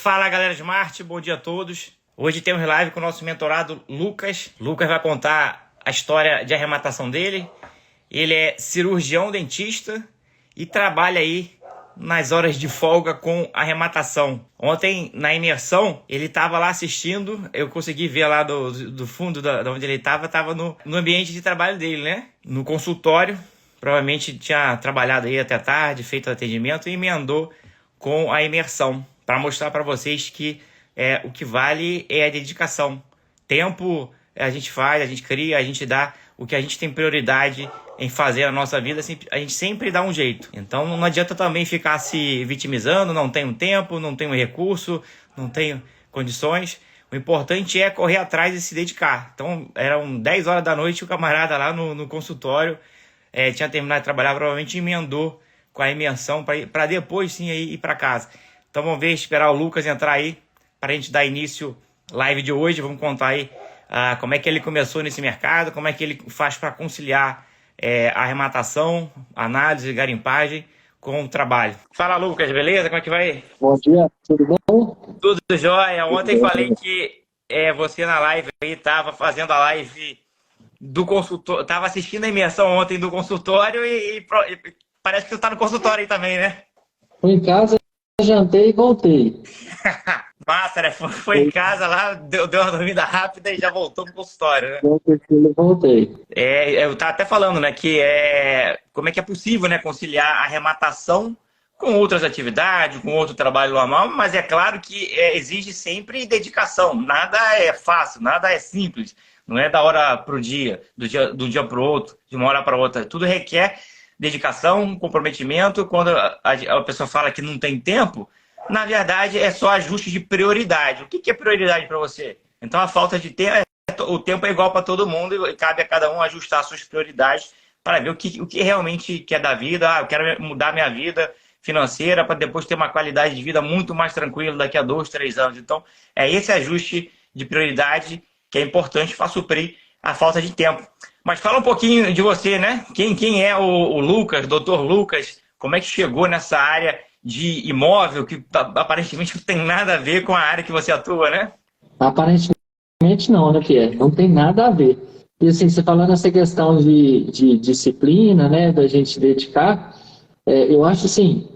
Fala galera Smart, bom dia a todos. Hoje temos live com o nosso mentorado Lucas. Lucas vai contar a história de arrematação dele. Ele é cirurgião dentista e trabalha aí nas horas de folga com arrematação. Ontem na imersão ele estava lá assistindo, eu consegui ver lá do fundo da onde ele estava no ambiente de trabalho dele, né? No consultório, provavelmente tinha trabalhado aí até tarde, feito atendimento e emendou com a imersão, para mostrar para vocês que o que vale é a dedicação. Tempo a gente faz, a gente cria, a gente dá o que a gente tem prioridade em fazer na nossa vida, a gente sempre dá um jeito. Então não adianta também ficar se vitimizando, não tenho tempo, não tenho recurso, não tenho condições. O importante é correr atrás e se dedicar. Então eram 10 horas da noite, o camarada lá no consultório tinha terminado de trabalhar, provavelmente emendou com a imersão para depois sim aí ir para casa. Então vamos ver, esperar o Lucas entrar aí para a gente dar início à live de hoje. Vamos contar aí como é que ele começou nesse mercado, como é que ele faz para conciliar a arrematação, análise, garimpagem com o trabalho. Fala Lucas, beleza? Como é que vai? Bom dia, tudo bom? Tudo jóia. Ontem falei que você na live aí estava fazendo a live do consultório, estava assistindo a imersão ontem do consultório e parece que você está no consultório aí também, né? Fui em casa, jantei e voltei. Massa, né? Foi em casa lá, deu uma dormida rápida e já voltou pro consultório, né? Voltei. Eu tava até falando, né, que como é que é possível, né, conciliar a arrematação com outras atividades, com outro trabalho normal, mas é claro que exige sempre dedicação. Nada é fácil, nada é simples. Não é da hora pro dia, do dia pro outro, de uma hora para outra. Tudo requer dedicação, comprometimento. Quando a pessoa fala que não tem tempo, na verdade é só ajuste de prioridade. O que é prioridade para você? Então a falta de tempo, o tempo é igual para todo mundo e cabe a cada um ajustar suas prioridades para ver o que realmente quer da vida. Eu quero mudar minha vida financeira para depois ter uma qualidade de vida muito mais tranquila daqui a 2, 3 anos. Então é esse ajuste de prioridade que é importante para suprir a falta de tempo. Mas fala um pouquinho de você, né? Quem é o Lucas, Dr. Lucas? Como é que chegou nessa área de imóvel que aparentemente não tem nada a ver com a área que você atua, né? Aparentemente não, né, Pierre? Não tem nada a ver. E assim, você falando essa questão de disciplina, né, da gente se dedicar, eu acho assim,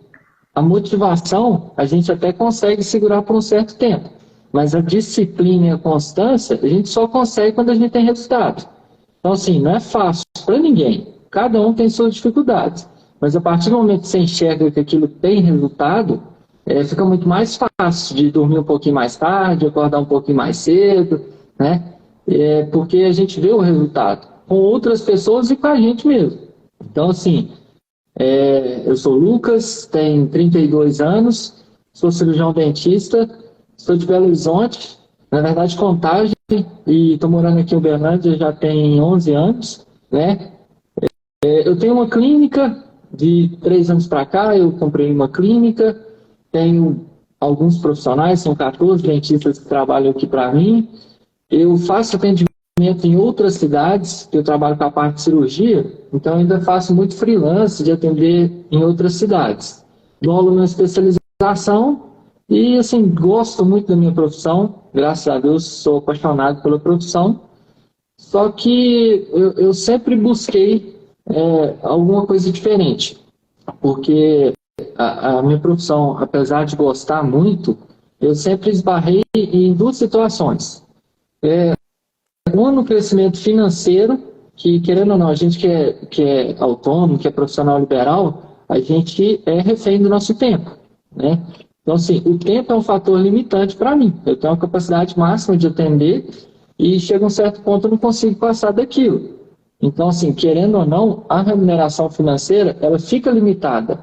a motivação a gente até consegue segurar por um certo tempo, mas a disciplina e a constância a gente só consegue quando a gente tem resultado. Então assim, não é fácil para ninguém. Cada um tem suas dificuldades. Mas a partir do momento que você enxerga que aquilo tem resultado, fica muito mais fácil de dormir um pouquinho mais tarde, acordar um pouquinho mais cedo, né? Porque a gente vê o resultado com outras pessoas e com a gente mesmo. Então, assim, eu sou o Lucas, tenho 32 anos, sou cirurgião dentista, sou de Belo Horizonte, na verdade Contagem, e estou morando aqui em Uberlândia já tem 11 anos, né? Eu tenho uma clínica. De 3 anos para cá, eu comprei uma clínica, tenho alguns profissionais, são 14 dentistas que trabalham aqui para mim. Eu faço atendimento em outras cidades, eu trabalho com a parte de cirurgia, então ainda faço muito freelance de atender em outras cidades. Dou aula na especialização e, assim, gosto muito da minha profissão, graças a Deus sou apaixonado pela profissão, só que eu sempre busquei alguma coisa diferente, porque a minha profissão, apesar de gostar muito, eu sempre esbarrei em 2 situações. Uma no crescimento financeiro, que querendo ou não, a gente que é autônomo, que é profissional liberal, a gente é refém do nosso tempo, né? Então assim, o tempo é um fator limitante para mim. Eu tenho uma capacidade máxima de atender e chega um certo ponto eu não consigo passar daquilo. Então, assim, querendo ou não, a remuneração financeira, ela fica limitada.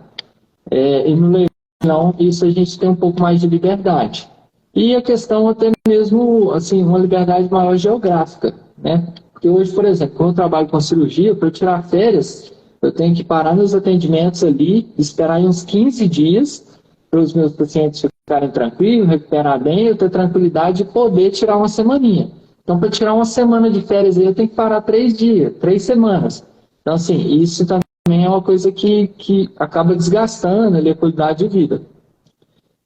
E no leilão, isso a gente tem um pouco mais de liberdade. E a questão até mesmo, assim, uma liberdade maior geográfica, né? Porque hoje, por exemplo, quando eu trabalho com cirurgia, para eu tirar férias, eu tenho que parar nos atendimentos ali, esperar uns 15 dias para os meus pacientes ficarem tranquilos, recuperar bem, eu ter tranquilidade de poder tirar uma semaninha. Então, para tirar uma semana de férias aí, eu tenho que parar 3 dias, 3 semanas. Então, assim, isso também é uma coisa que acaba desgastando ali a qualidade de vida.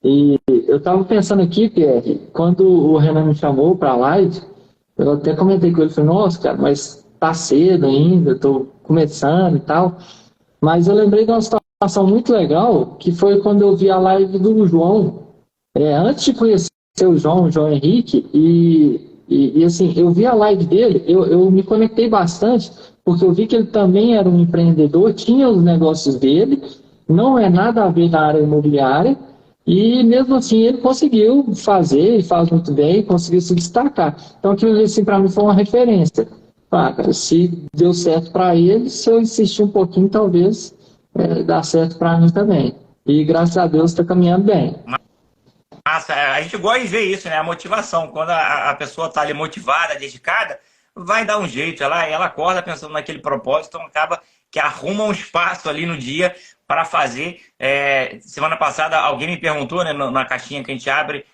E eu estava pensando aqui, Pierre, quando o Renan me chamou para a live, eu até comentei com ele, falei, nossa, cara, mas tá cedo ainda, estou começando e tal. Mas eu lembrei de uma situação muito legal, que foi quando eu vi a live do João, antes de conhecer o João Henrique, assim, eu vi a live dele, eu me conectei bastante, porque eu vi que ele também era um empreendedor, tinha os negócios dele, não é nada a ver na área imobiliária, e mesmo assim ele conseguiu fazer, e faz muito bem, conseguiu se destacar. Então aquilo ali, assim, para mim foi uma referência. Ah, cara, se deu certo para ele, se eu insistir um pouquinho, talvez dá certo para mim também. E graças a Deus está caminhando bem. Massa, a gente gosta de ver isso, né? A motivação. Quando a pessoa está ali motivada, dedicada, vai dar um jeito. Ela acorda pensando naquele propósito, então acaba que arruma um espaço ali no dia para fazer. Semana passada alguém me perguntou, né, na caixinha que a gente abre,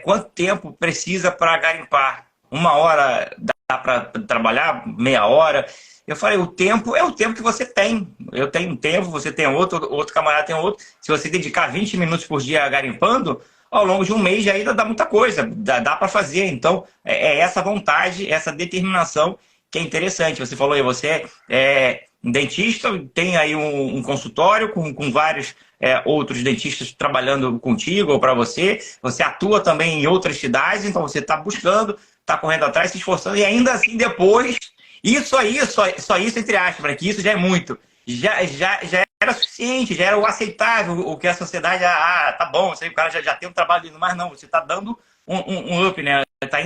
quanto tempo precisa para garimpar? 1 hora dá para trabalhar? Meia hora? Eu falei, o tempo é o tempo que você tem. Eu tenho um tempo, você tem outro camarada tem outro. Se você dedicar 20 minutos por dia garimpando, ao longo de um mês já ainda dá muita coisa, dá para fazer. Então, é essa vontade, essa determinação que é interessante. Você falou aí, você é um dentista, tem aí um consultório com vários outros dentistas trabalhando contigo ou para você. Você atua também em outras cidades, então você está buscando, está correndo atrás, se esforçando, e ainda assim depois, isso aí, só isso entre aspas, né, que isso já é muito. Já era suficiente, já era o aceitável, o que a sociedade, tá bom, isso aí, o cara já tem um trabalho lindo, mas não, você está dando um up, né? Está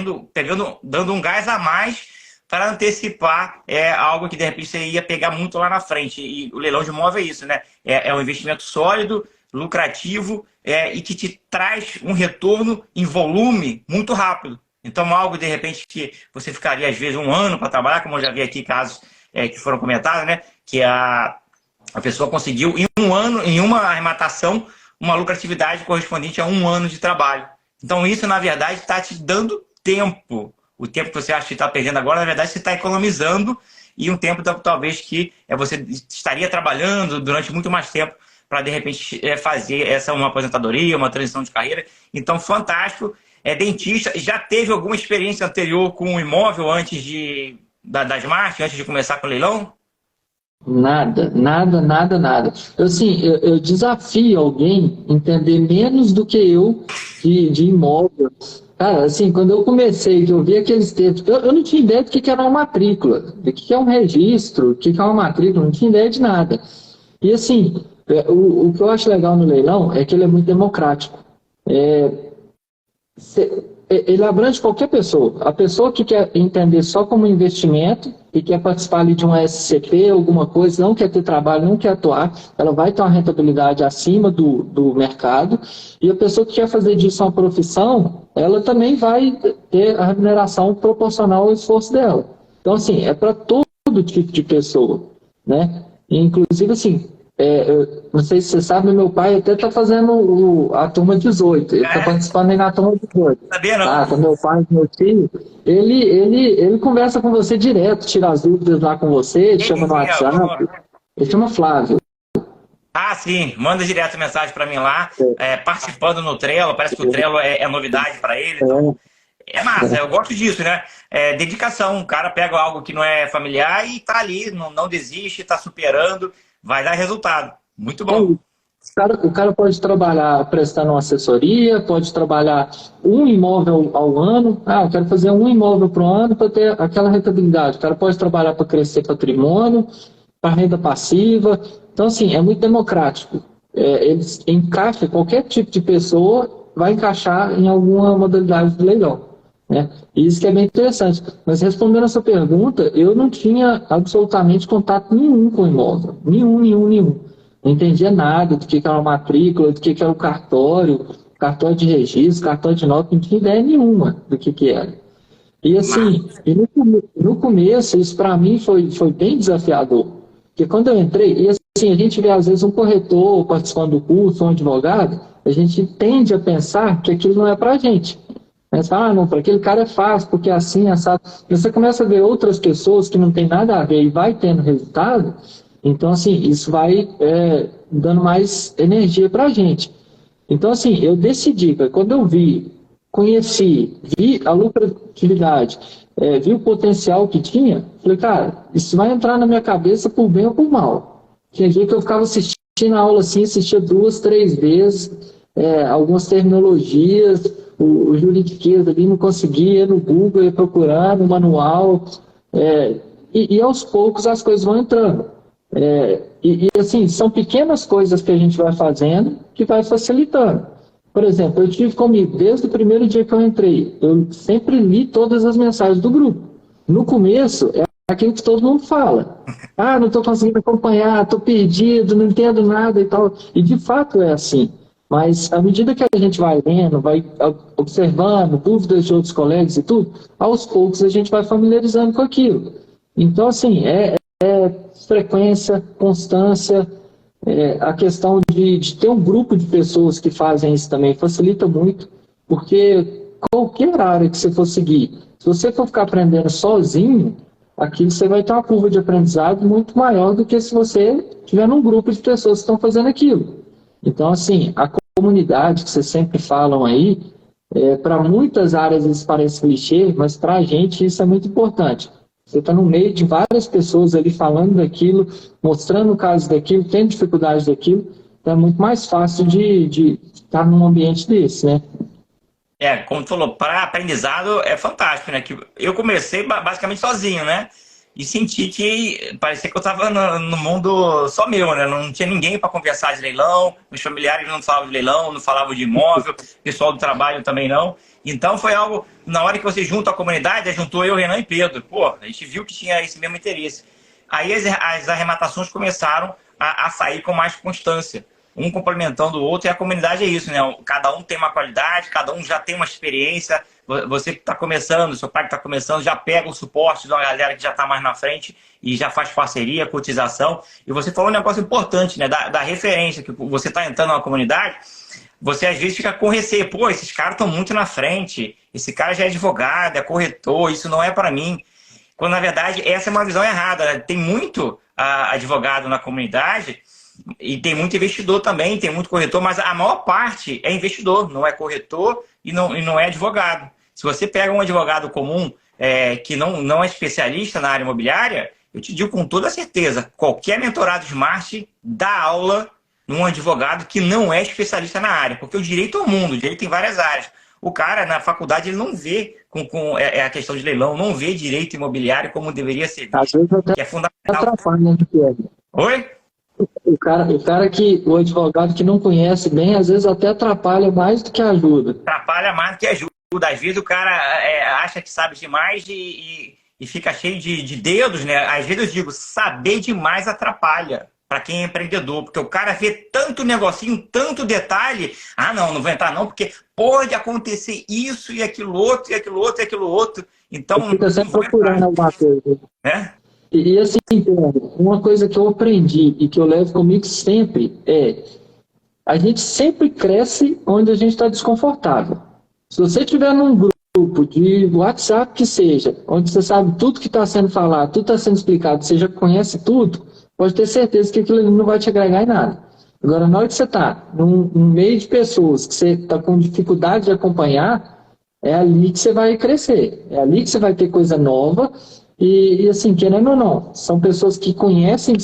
dando um gás a mais para antecipar algo que de repente você ia pegar muito lá na frente. E o leilão de imóvel é isso, né? É um investimento sólido, lucrativo e que te traz um retorno em volume muito rápido. Então, algo de repente que você ficaria às vezes 1 ano para trabalhar, como eu já vi aqui casos que foram comentados, né? Que a pessoa conseguiu em 1 ano, em uma arrematação, uma lucratividade correspondente a 1 ano de trabalho. Então, isso, na verdade, está te dando tempo. O tempo que você acha que está perdendo agora, na verdade, você está economizando, e um tempo talvez que você estaria trabalhando durante muito mais tempo para, de repente, fazer uma aposentadoria, uma transição de carreira. Então, fantástico. Dentista, já teve alguma experiência anterior com o imóvel antes da Smart, antes de começar com o leilão? Nada, nada, nada, nada. Assim, eu desafio alguém a entender menos do que eu de imóvel. Cara, assim, quando eu comecei, que eu vi aqueles textos, eu não tinha ideia do que era uma matrícula, do que é um registro, o que é uma matrícula, não tinha ideia de nada. E assim, o que eu acho legal no leilão é que ele é muito democrático. Ele abrange qualquer pessoa. A pessoa que quer entender só como investimento e quer participar ali de uma SCP, alguma coisa, não quer ter trabalho, não quer atuar, ela vai ter uma rentabilidade acima do mercado. E a pessoa que quer fazer disso uma profissão, ela também vai ter a remuneração proporcional ao esforço dela. Então, assim, é para todo tipo de pessoa, né? E, inclusive, assim, não sei se você sabe, meu pai até está fazendo a turma 18. Ele está participando aí na turma 18. Sabia não? Tá, com meu pai e meu filho. Ele conversa com você direto, tira as dúvidas lá com você, te chama no WhatsApp. Ele chama Flávio. Ah, sim. Manda direto mensagem para mim lá, participando no Trello. Parece que o Trello é novidade para ele. Então, é massa, eu gosto disso, né? Dedicação. O cara pega algo que não é familiar e tá ali, não desiste, tá superando. Vai dar resultado. Muito bom. O cara pode trabalhar prestando uma assessoria, pode trabalhar um imóvel ao ano. Eu quero fazer um imóvel por ano para ter aquela rentabilidade. O cara pode trabalhar para crescer patrimônio, para renda passiva. Então, assim, é muito democrático. Eles encaixam, qualquer tipo de pessoa vai encaixar em alguma modalidade de leilão. Né? E isso que é bem interessante. Mas respondendo a sua pergunta, eu não tinha absolutamente contato nenhum com o imóvel. Nenhum. Não entendia nada do que era uma matrícula, do que era o cartório de registro, cartório de nota, não tinha ideia nenhuma do que era. E assim, no começo, isso para mim foi bem desafiador. Porque quando eu entrei, e assim, a gente vê às vezes um corretor participando do curso, um advogado, a gente tende a pensar que aquilo não é para a gente. Mas fala, não, para aquele cara é fácil, porque é assim, assado. Você começa a ver outras pessoas que não tem nada a ver e vai tendo resultado, então, assim, isso vai dando mais energia para a gente. Então, assim, eu decidi, quando eu conheci, vi a lucratividade, vi o potencial que tinha, falei, cara, isso vai entrar na minha cabeça por bem ou por mal. Tinha dia que eu ficava assistindo a aula assim, assistia 2, 3 vezes, algumas terminologias, o juridiquês ali não conseguia, no Google, ia procurar, no manual, e aos poucos as coisas vão entrando. Assim, são pequenas coisas que a gente vai fazendo que vai facilitando. Por exemplo, eu tive comigo, desde o primeiro dia que eu entrei, eu sempre li todas as mensagens do grupo. No começo, é aquilo que todo mundo fala. Ah, não estou conseguindo acompanhar, estou perdido, não entendo nada e tal. E de fato é assim. Mas à medida que a gente vai lendo, vai observando dúvidas de outros colegas e tudo, aos poucos a gente vai familiarizando com aquilo. Então, assim, frequência, constância, a questão de ter um grupo de pessoas que fazem isso também facilita muito, porque qualquer área que você for seguir, se você for ficar aprendendo sozinho, aqui você vai ter uma curva de aprendizado muito maior do que se você tiver num grupo de pessoas que estão fazendo aquilo. Então, assim, a comunidade que vocês sempre falam aí, para muitas áreas isso parece clichê, mas para a gente isso é muito importante. Você está no meio de várias pessoas ali falando daquilo, mostrando o caso daquilo, tendo dificuldade daquilo, então é muito mais fácil de estar num ambiente desse, né? Como tu falou, para aprendizado é fantástico, né? Que eu comecei basicamente sozinho, né? E senti que parecia que eu estava no mundo só meu, né? Não tinha ninguém para conversar de leilão, meus familiares não falavam de leilão, não falavam de imóvel, pessoal do trabalho também não. Então foi algo, na hora que você junta a comunidade, juntou eu, Renan e Pedro. Pô, a gente viu que tinha esse mesmo interesse. Aí as arrematações começaram a sair com mais constância, um complementando o outro, e a comunidade é isso, né? Cada um tem uma qualidade, cada um já tem uma experiência. Você que está começando, seu pai que está começando, já pega o suporte da galera que já está mais na frente e já faz parceria, cotização. E você falou um negócio importante, né? Da referência, que você está entrando na comunidade, você às vezes fica com receio. Pô, esses caras estão muito na frente, esse cara já é advogado, é corretor, isso não é para mim. Quando, na verdade, essa é uma visão errada, né? Tem muito advogado na comunidade e tem muito investidor também, tem muito corretor, mas a maior parte é investidor, não é corretor e não é advogado. Se você pega um advogado comum que não é especialista na área imobiliária, eu te digo com toda certeza, qualquer mentorado Smart dá aula num advogado que não é especialista na área, porque o direito é o mundo, o direito tem várias áreas. O cara, na faculdade, ele não vê a questão de leilão, não vê direito imobiliário como deveria ser Às visto, vezes até que é fundamental. atrapalha, né, Pierre? Oi? O advogado que não conhece bem, às vezes até atrapalha mais do que ajuda. Atrapalha mais do que ajuda. Às vezes o cara acha que sabe demais e fica cheio de dedos, né? Às vezes eu digo, saber demais atrapalha para quem é empreendedor, porque o cara vê tanto negocinho, tanto detalhe. Ah, não vou entrar não, porque pode acontecer isso e aquilo outro, e aquilo outro, e aquilo outro. Então, fica sempre procurando alguma coisa. E assim, uma coisa que eu aprendi e que eu levo comigo sempre a gente sempre cresce onde a gente está desconfortável. Se você estiver num grupo de WhatsApp que seja, onde você sabe tudo que está sendo falado, tudo está sendo explicado, você já conhece tudo, pode ter certeza que aquilo não vai te agregar em nada. Agora, na hora que você está num meio de pessoas que você está com dificuldade de acompanhar, é ali que você vai crescer, é ali que você vai ter coisa nova. E assim, querendo ou não, são pessoas que conhecem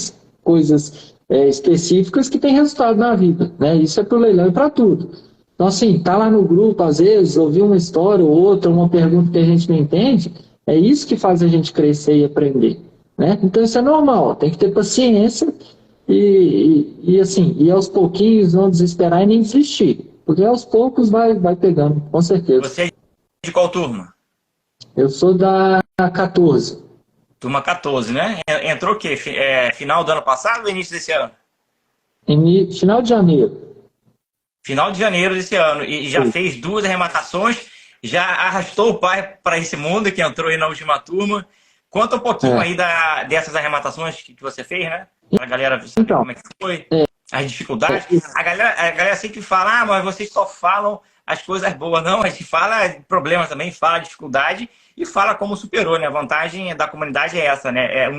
coisas específicas que têm resultado na vida, né? Isso é para o leilão e para tudo. Então, assim, tá lá no grupo, às vezes, ouvir uma história ou outra, uma pergunta que a gente não entende, é isso que faz a gente crescer e aprender, né? Então, isso é normal, tem que ter paciência assim, e aos pouquinhos não desesperar e nem desistir, porque aos poucos vai pegando, com certeza. Você é de qual turma? Eu sou da 14. Turma 14, né? Entrou o quê? Final do ano passado ou início desse ano? Final de janeiro. Final de janeiro desse ano. E já fez 2 arrematações, já arrastou o pai para esse mundo, que entrou aí na última turma. Conta um pouquinho aí dessas arrematações que você fez, né? Para a galera saber como é que foi, as dificuldades. A galera sempre fala, mas vocês só falam as coisas boas. Não, a gente fala problemas também, fala dificuldade e fala como superou, né? A vantagem da comunidade é essa, né? É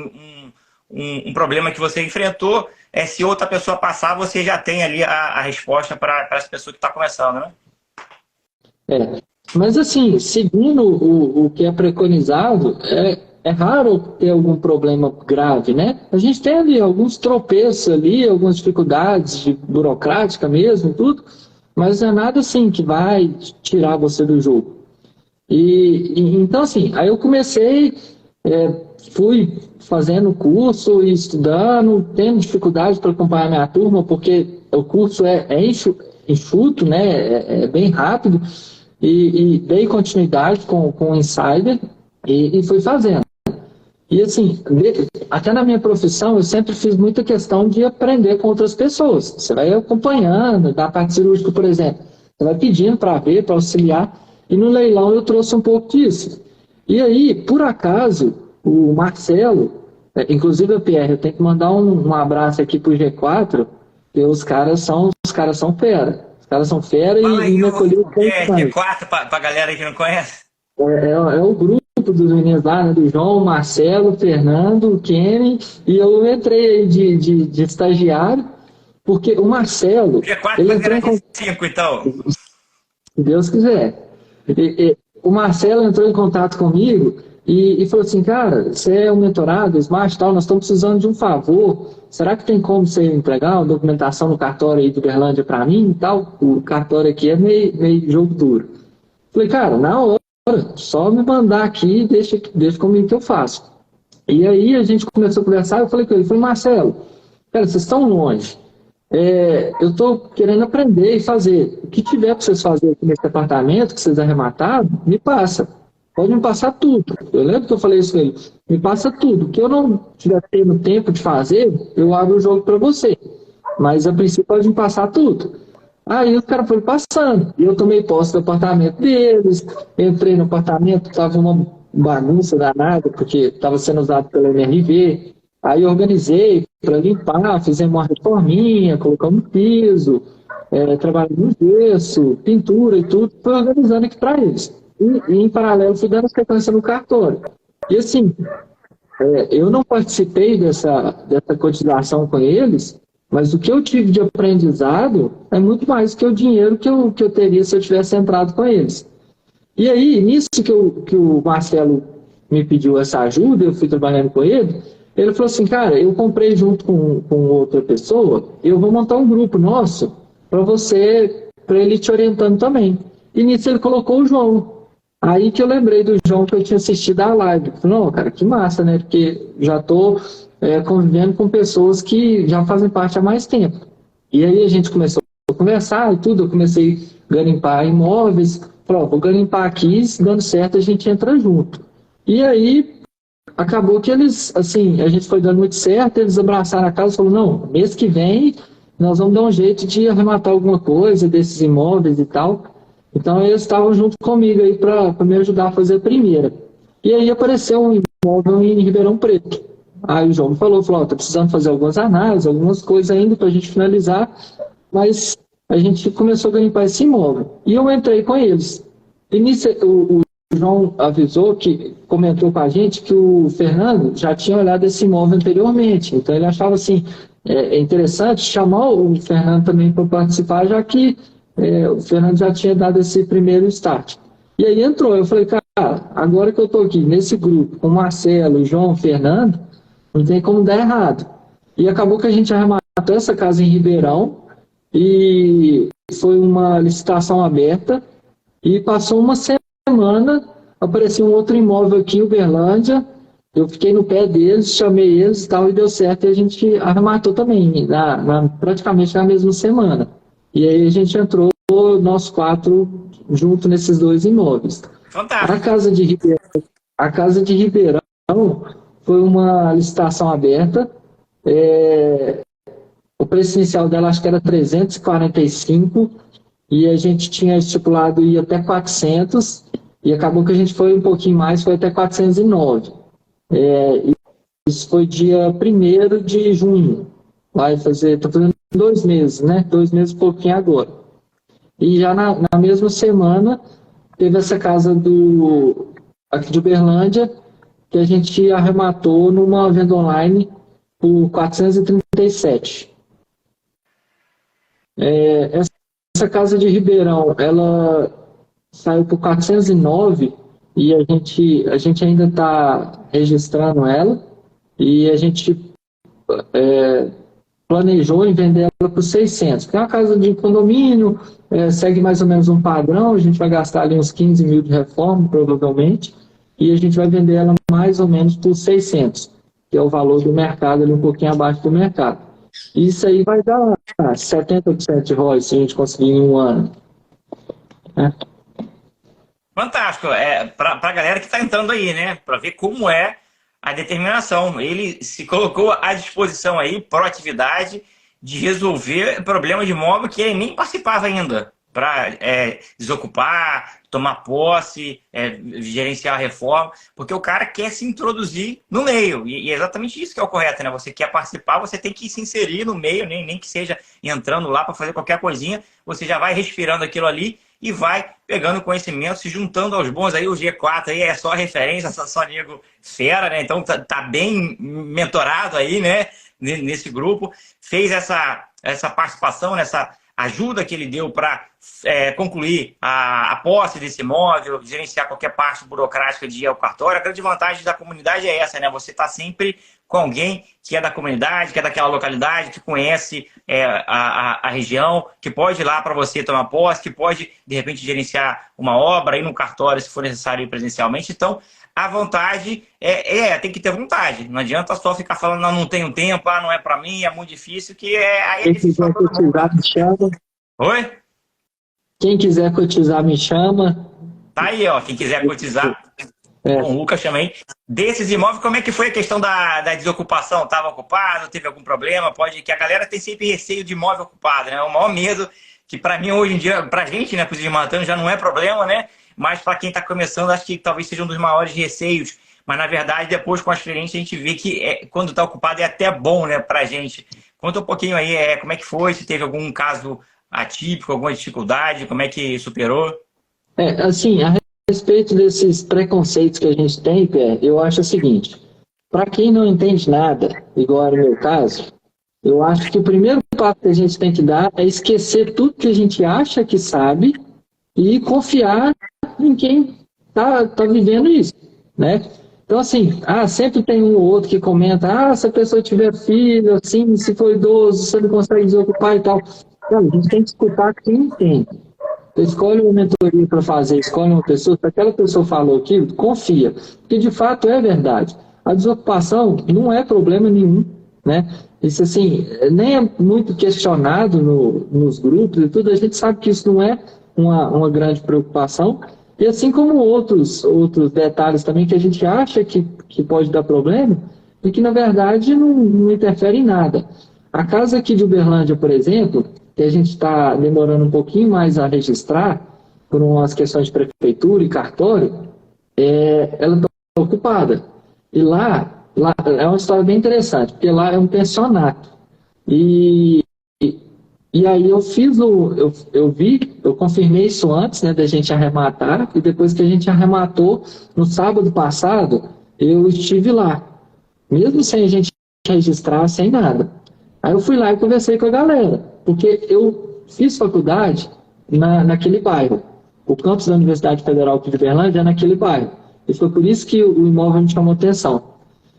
um problema que você enfrentou, se outra pessoa passar, você já tem ali a resposta para essa pessoa que está começando, né? Mas assim, seguindo o que é preconizado, é raro ter algum problema grave, né? A gente tem ali alguns tropeços ali, algumas dificuldades de burocrática mesmo, tudo, mas não é nada assim que vai tirar você do jogo. Então assim, aí eu comecei, fui fazendo curso e estudando, tendo dificuldade para acompanhar minha turma, porque o curso é enxuto, né? É bem rápido. E dei continuidade com o Insider e fui fazendo. E assim, até na minha profissão, eu sempre fiz muita questão de aprender com outras pessoas. Você vai acompanhando, da parte cirúrgica, por exemplo, você vai pedindo para ver, para auxiliar, e no leilão eu trouxe um pouco disso. E aí, por acaso, o Marcelo, inclusive o Pierre, eu tenho que mandar um abraço aqui pro G4, porque os caras são fera. Os caras são fera e me acolheu o que é G4 para a galera que não conhece? É o grupo dos meninos lá, né, do João, Marcelo, Fernando, Kenny, e eu entrei aí de estagiário, porque o Marcelo... G4 ele entrou entrou em 5, então. Se Deus quiser. O Marcelo entrou em contato comigo e falou assim, cara, você é um mentorado, Smart tal, nós estamos precisando de um favor, será que tem como você entregar uma documentação no cartório aí de Uberlândia para mim e tal? O cartório aqui é meio jogo duro. Falei, cara, na hora, só me mandar aqui, deixa comigo que eu faço. E aí a gente começou a conversar, eu falei com ele, Marcelo, cara, vocês estão longe, eu estou querendo aprender e fazer. O que tiver para vocês fazerem aqui nesse departamento, que vocês arremataram, me passa. Pode me passar tudo. Eu lembro que eu falei isso com ele. Me passa tudo. O que eu não tiver tendo tempo de fazer, eu abro o jogo para você. Mas a princípio pode me passar tudo. Aí o cara foi passando. E eu tomei posse do apartamento deles. Entrei no apartamento, estava uma bagunça danada, porque estava sendo usado pela MRV. Aí eu organizei para limpar, fizemos uma reforminha, colocamos piso, trabalhamos no gesso, pintura e tudo, fui organizando aqui para eles. E em paralelo fui dando sequência no cartório. E assim, eu não participei dessa cotização com eles, mas o que eu tive de aprendizado é muito mais que o dinheiro que eu teria se eu tivesse entrado com eles. E aí, nisso que o Marcelo me pediu essa ajuda, eu fui trabalhando com ele, ele falou assim, cara, eu comprei junto com outra pessoa, eu vou montar um grupo nosso para ele te orientando também. E nisso ele colocou o João. Aí que eu lembrei do João que eu tinha assistido a live. Falei, não, cara, que massa, né? Porque já estou convivendo com pessoas que já fazem parte há mais tempo. E aí a gente começou a conversar e tudo, eu comecei a garimpar imóveis, falei, vou garimpar aqui, se dando certo a gente entra junto. E aí acabou que eles, assim, a gente foi dando muito certo, eles abraçaram a casa e falaram, não, mês que vem nós vamos dar um jeito de arrematar alguma coisa desses imóveis e tal. Então eles estavam junto comigo aí para me ajudar a fazer a primeira. E aí apareceu um imóvel em Ribeirão Preto. Aí o João me falou, tá precisando fazer algumas análises, algumas coisas ainda para a gente finalizar, mas a gente começou a garimpar esse imóvel. E eu entrei com eles. E nisso, o João avisou, comentou com a gente que o Fernando já tinha olhado esse imóvel anteriormente. Então ele achava assim, interessante chamar o Fernando também para participar, já que o Fernando já tinha dado esse primeiro start. E aí entrou, eu falei, cara, agora que eu estou aqui nesse grupo com o Marcelo, o João, o Fernando, não tem como dar errado. E acabou que a gente arrematou essa casa em Ribeirão e foi uma licitação aberta e passou uma semana, apareceu um outro imóvel aqui em Uberlândia, eu fiquei no pé deles, chamei eles e tal, e deu certo, e a gente arrematou também, praticamente na mesma semana. E aí a gente entrou, nós 4, junto nesses 2 imóveis. Fantástico. A casa de Ribeirão foi uma licitação aberta, o preço inicial dela acho que era 345, e a gente tinha estipulado ir até 400, e acabou que a gente foi um pouquinho mais, foi até 409. Isso foi dia 1º de junho. Estou fazendo 2 meses, né? 2 meses e pouquinho agora. E já na mesma semana, teve essa casa aqui de Uberlândia, que a gente arrematou numa venda online por 437. Essa casa de Ribeirão, ela saiu por 409 e a gente ainda está registrando ela e a gente planejou em vender ela por 600, que é uma casa de condomínio, segue mais ou menos um padrão, a gente vai gastar ali uns 15 mil de reforma, provavelmente, e a gente vai vender ela mais ou menos por 600, que é o valor do mercado, ali um pouquinho abaixo do mercado. Isso aí vai dar 70% de ROI se a gente conseguir em um ano. Né? Fantástico. Para a galera que está entrando aí, né? Para ver como é a determinação. Ele se colocou à disposição aí, proatividade, de resolver problema de imóvel que ele nem participava ainda. Para desocupar, tomar posse, gerenciar a reforma, porque o cara quer se introduzir no meio, e é exatamente isso que é o correto, né? Você quer participar, você tem que se inserir no meio, nem que seja entrando lá para fazer qualquer coisinha, você já vai respirando aquilo ali e vai pegando conhecimento, se juntando aos bons. Aí o G4 aí é só referência, só nego fera, né? Então tá bem mentorado aí, né? Nesse grupo, fez essa participação, nessa ajuda que ele deu para concluir a posse desse imóvel, gerenciar qualquer parte burocrática de ir ao cartório. A grande vantagem da comunidade é essa, né? Você está sempre com alguém que é da comunidade, que é daquela localidade, que conhece a região, que pode ir lá para você tomar posse, que pode, de repente, gerenciar uma obra, ir no cartório se for necessário ir presencialmente. Então, a vontade tem que ter vontade. Não adianta só ficar falando, não tenho tempo, não é para mim, é muito difícil, que aí é difícil. Quem quiser cotizar, me chama. Oi? Quem quiser cotizar, me chama. Tá aí, ó. Quem quiser cotizar, com o Lucas também. Desses imóveis, como é que foi a questão da desocupação? Estava ocupado? Teve algum problema? Que a galera tem sempre receio de imóvel ocupado, né? O maior medo, que para mim hoje em dia, pra gente, né, para os desmatando, já não é problema, né? Mas para quem está começando, acho que talvez seja um dos maiores receios. Mas, na verdade, depois com a experiência, a gente vê que quando está ocupado é até bom, né, para a gente. Conta um pouquinho aí, como é que foi, se teve algum caso atípico, alguma dificuldade, como é que superou? Assim, a respeito desses preconceitos que a gente tem, Pé, eu acho o seguinte, para quem não entende nada, igual no meu caso, eu acho que o primeiro passo que a gente tem que dar é esquecer tudo que a gente acha que sabe e confiar em quem tá vivendo isso, né? Então, assim, sempre tem um ou outro que comenta, se a pessoa tiver filho, assim, se for idoso, você não consegue desocupar e tal. Então, a gente tem que escutar quem entende. Escolhe uma mentoria para fazer, escolhe uma pessoa, se aquela pessoa falou aquilo, confia, porque de fato é verdade. A desocupação não é problema nenhum, né? Isso assim, nem é muito questionado nos grupos e tudo, a gente sabe que isso não é uma grande preocupação, e assim como outros detalhes também que a gente acha que pode dar problema, e que na verdade não interfere em nada. A casa aqui de Uberlândia, por exemplo, que a gente está demorando um pouquinho mais a registrar, por umas questões de prefeitura e cartório, ela está ocupada. E lá é uma história bem interessante, porque lá é um pensionato. E aí eu confirmei isso antes, né, da gente arrematar, e depois que a gente arrematou, no sábado passado, eu estive lá, mesmo sem a gente registrar, sem nada. Aí eu fui lá e conversei com a galera, porque eu fiz faculdade naquele bairro. O campus da Universidade Federal de Uberlândia é naquele bairro. E foi por isso que o imóvel me chamou atenção.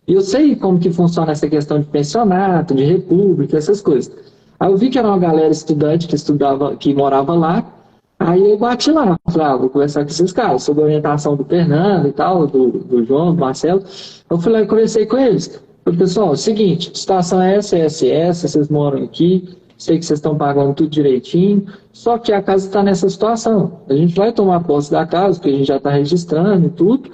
E eu sei como que funciona essa questão de pensionato, de república, essas coisas. Aí eu vi que era uma galera estudante que morava lá. Aí eu bati lá, falei, vou conversar com esses caras, sobre a orientação do Fernando e tal, do João, do Marcelo. Eu fui lá e conversei com eles. Falei, pessoal, é o seguinte, a situação é essa, vocês moram aqui, sei que vocês estão pagando tudo direitinho, só que a casa está nessa situação. A gente vai tomar posse da casa, porque a gente já está registrando e tudo.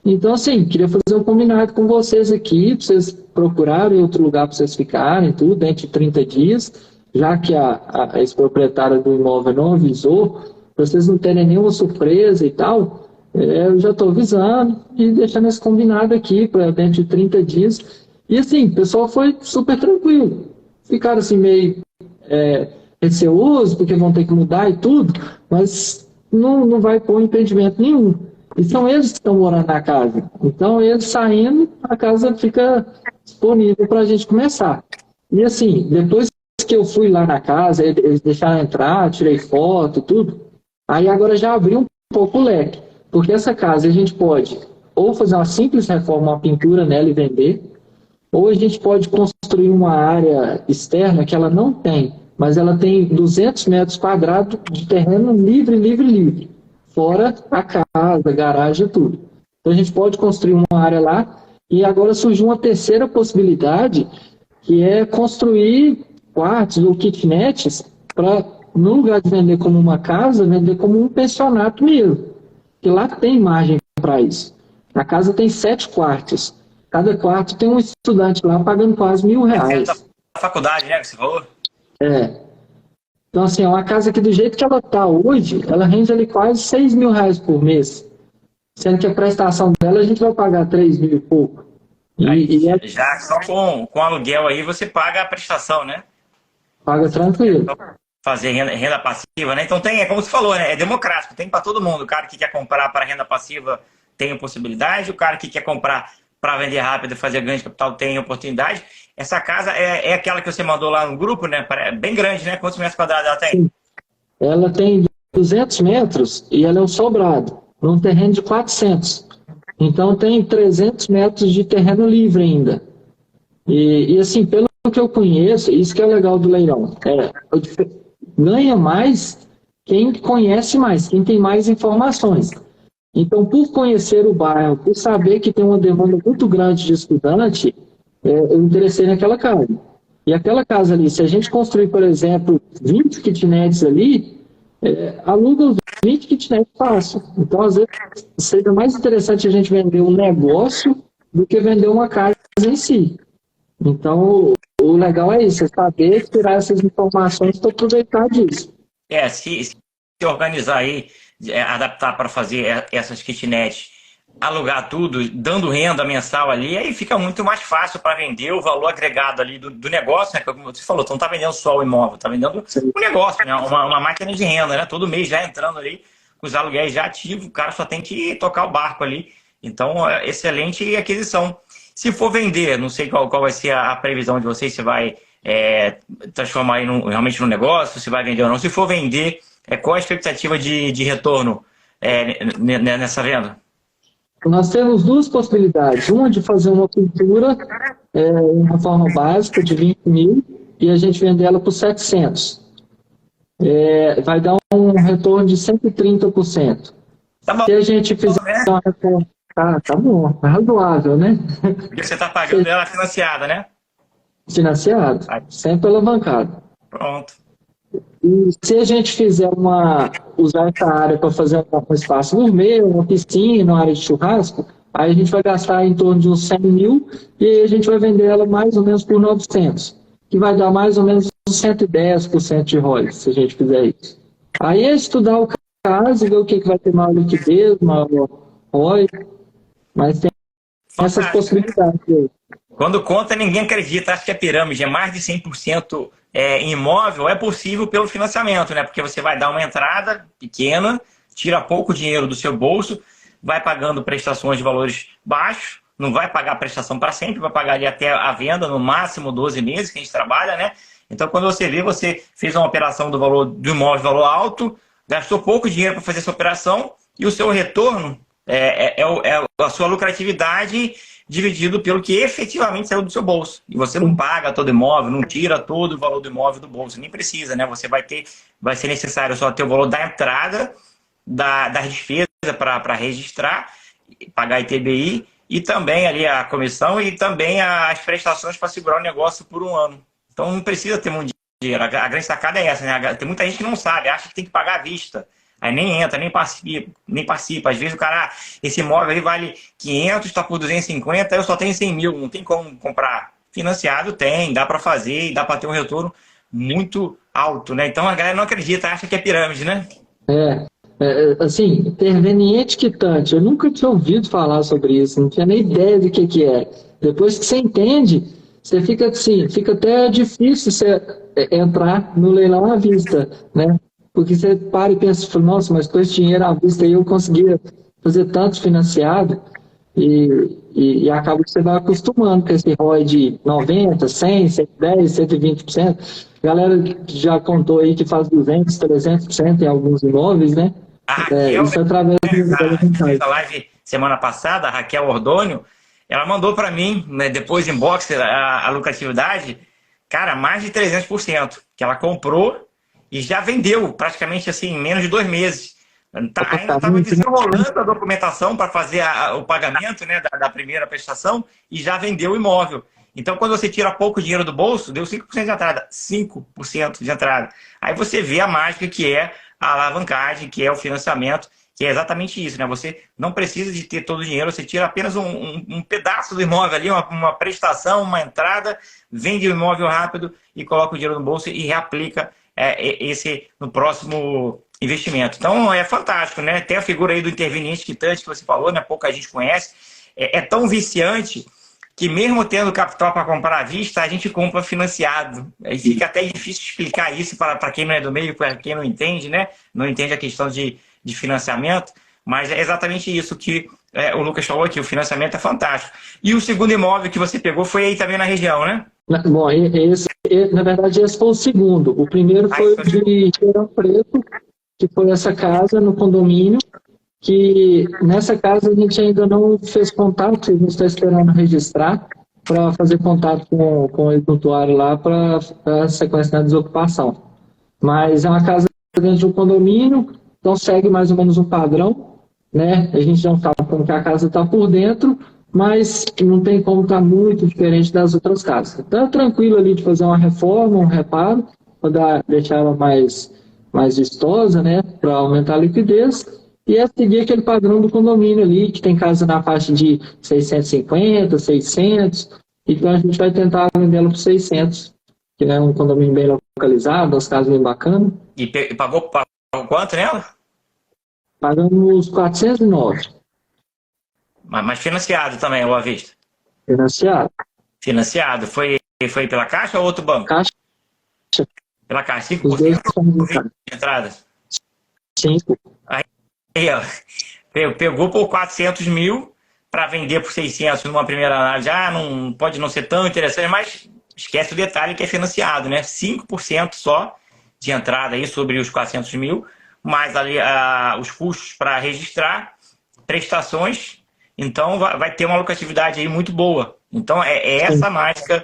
Então, assim, queria fazer um combinado com vocês aqui, para vocês procurarem outro lugar para vocês ficarem, tudo, dentro de 30 dias, já que a ex-proprietária do imóvel não avisou, para vocês não terem nenhuma surpresa e tal, eu já estou avisando e deixando esse combinado aqui para dentro de 30 dias. E assim, o pessoal foi super tranquilo. Ficaram assim meio receosos, porque vão ter que mudar e tudo, mas não vai pôr impedimento nenhum. E são eles que estão morando na casa. Então, eles saindo, a casa fica disponível para a gente começar. E assim, depois que eu fui lá na casa, eles deixaram entrar, tirei foto, tudo. Aí agora já abriu um pouco o leque. Porque essa casa a gente pode ou fazer uma simples reforma, uma pintura nela e vender, ou a gente pode construir uma área externa que ela não tem, mas ela tem 200 metros quadrados de terreno livre, fora a casa, garagem e tudo. Então a gente pode construir uma área lá, e agora surgiu uma terceira possibilidade, que é construir quartos ou kitnets para, no lugar de vender como uma casa, vender como um pensionato mesmo. Que lá tem margem para isso. A casa tem 7 quartos. Cada quarto tem um estudante lá pagando quase R$1.000. Da faculdade, né, que você falou? É. Então, assim, é uma casa que do jeito que ela está hoje, ela rende ali quase R$6.000 por mês. Sendo que a prestação dela a gente vai pagar 3 mil e pouco. Já só com aluguel aí você paga a prestação, né? Paga tranquilo. Fazer renda passiva, né? Então tem, é como você falou, né? É democrático, tem para todo mundo. O cara que quer comprar para renda passiva tem a possibilidade, o cara que quer comprar para vender rápido e fazer ganho de capital tem oportunidade. Essa casa é aquela que você mandou lá no grupo, né? Bem grande, né? Quantos metros quadrados ela tem? Sim. Ela tem 200 metros e ela é um sobrado, num terreno de 400. Então tem 300 metros de terreno livre ainda. E assim, pelo que eu conheço, isso que é legal do leilão. Ganha mais quem conhece mais, quem tem mais informações. Então, por conhecer o bairro, por saber que tem uma demanda muito grande de estudante, eu interessei naquela casa. E aquela casa ali, se a gente construir, por exemplo, 20 kitnets ali, aluga os 20 kitnets fácil. Então, às vezes, seria mais interessante a gente vender um negócio do que vender uma casa em si. Então, o legal é isso, é saber tirar essas informações para aproveitar disso. Se organizar aí, adaptar para fazer essas kitnets, alugar tudo, dando renda mensal ali, aí fica muito mais fácil para vender o valor agregado ali do negócio, né? Como você falou, tu não está vendendo só o imóvel, está vendendo o negócio, né? Uma máquina de renda, né? Todo mês já entrando ali, com os aluguéis já ativos, o cara só tem que tocar o barco ali. Então, excelente aquisição. Se for vender, não sei qual vai ser a previsão de vocês, se vai transformar aí realmente no negócio, se vai vender ou não. Se for vender, qual a expectativa de retorno nessa venda? Nós temos duas possibilidades. Uma de fazer uma pintura, uma forma básica de 20 mil, e a gente vender ela por 700. Vai dar um retorno de 130%. Tá bom. Se a gente fizer uma reforma... Tá bom, tá razoável, né? Porque você está pagando ela financiada, né? Financiado, sempre alavancado. Pronto. E se a gente fizer usar essa área para fazer um espaço gourmet, uma piscina, uma área de churrasco, aí a gente vai gastar em torno de uns 100 mil e aí a gente vai vender ela mais ou menos por 900, que vai dar mais ou menos uns 110% de ROI, se a gente fizer isso. Aí é estudar o caso e ver o que vai ter maior liquidez, maior ROI, mas tem essas possibilidades aí. Quando conta, ninguém acredita, acha que é pirâmide, é mais de 100% em imóvel, é possível pelo financiamento, né? Porque você vai dar uma entrada pequena, tira pouco dinheiro do seu bolso, vai pagando prestações de valores baixos, não vai pagar a prestação para sempre, vai pagar ali até a venda, no máximo 12 meses que a gente trabalha, né? Então, quando você vê, você fez uma operação do valor do imóvel, valor alto, gastou pouco dinheiro para fazer essa operação e o seu retorno a sua lucratividade dividido pelo que efetivamente saiu do seu bolso. E você não paga todo imóvel, não tira todo o valor do imóvel do bolso, nem precisa, né? Você vai ser necessário só ter o valor da entrada, das despesas para registrar, pagar ITBI, e também ali a comissão e também as prestações para segurar o negócio por um ano. Então não precisa ter muito dinheiro. A grande sacada é essa, né? Tem muita gente que não sabe, acha que tem que pagar à vista. Aí nem entra, nem participa. Às vezes o cara, esse imóvel aí vale 500, está por 250, eu só tenho 100 mil, não tem como comprar. Financiado tem, dá para fazer, dá para ter um retorno muito alto, né? Então a galera não acredita, acha que é pirâmide, né? Assim, interveniente quitante, eu nunca tinha ouvido falar sobre isso, não tinha nem ideia do que é. Depois que você entende, você fica assim, fica até difícil você entrar no leilão à vista, né? Porque você para e pensa, nossa, mas com esse dinheiro à vista aí eu conseguia fazer tanto financiado e acaba que você vai acostumando com esse ROI de 90, 100, 110, 120%. A galera já contou aí que faz 200, 300% em alguns imóveis, né? A Raquel, Isso através né, da que fez vantagem. a live semana passada, a Raquel Ordônio, ela mandou para mim, né, depois inbox, a lucratividade, cara, mais de 300%, que ela comprou e já vendeu praticamente assim, em menos de 2 meses. Ainda estava desenrolando a documentação para fazer o pagamento, né, da primeira prestação e já vendeu o imóvel. Então, quando você tira pouco dinheiro do bolso, deu 5% de entrada. 5% de entrada. Aí você vê a mágica que é a alavancagem, que é o financiamento, que é exatamente isso, né? Você não precisa de ter todo o dinheiro, você tira apenas um pedaço do imóvel ali, uma prestação, uma entrada, vende o imóvel rápido e coloca o dinheiro no bolso e reaplica esse no próximo investimento. Então é fantástico, né? Tem a figura aí do interveniente quitante que você falou, né? Pouca gente conhece. É tão viciante que mesmo tendo capital para comprar à vista, a gente compra financiado. Aí fica até difícil explicar isso para quem não é do meio, para quem não entende, né? Não entende a questão de financiamento, mas é exatamente isso que o Lucas falou aqui, o financiamento é fantástico. E o segundo imóvel que você pegou foi aí também na região, né? Bom, na verdade, esse foi o segundo. O primeiro foi o de Ribeirão Preto, que foi essa casa no condomínio, que nessa casa a gente ainda não fez contato, a gente está esperando registrar para fazer contato com o executuário lá para a sequência da desocupação. Mas é uma casa dentro de um condomínio, então segue mais ou menos um padrão, né? A gente não sabe como que a casa está por dentro, mas não tem como estar muito diferente das outras casas. Então é tranquilo ali de fazer uma reforma, um reparo, para deixar ela mais vistosa, né? Para aumentar a liquidez. E é seguir aquele padrão do condomínio ali, que tem casa na faixa de 650, 600. Então a gente vai tentar vendê-la por 600, que é um condomínio bem localizado, as casas bem bacanas. E pagou quanto nela? Pagamos 409. Mas financiado também, ou à vista? Financiado. Financiado. Foi pela Caixa ou outro banco? Caixa. Pela Caixa. Os dois 5% de entradas? 5. Aí, ó, pegou por 400 mil para vender por 600 numa primeira análise. Não pode não ser tão interessante, mas esquece o detalhe que é financiado, né? 5% só de entrada aí sobre os 400 mil, mais ali os custos para registrar, prestações. Então vai ter uma lucratividade aí muito boa. Então é essa mágica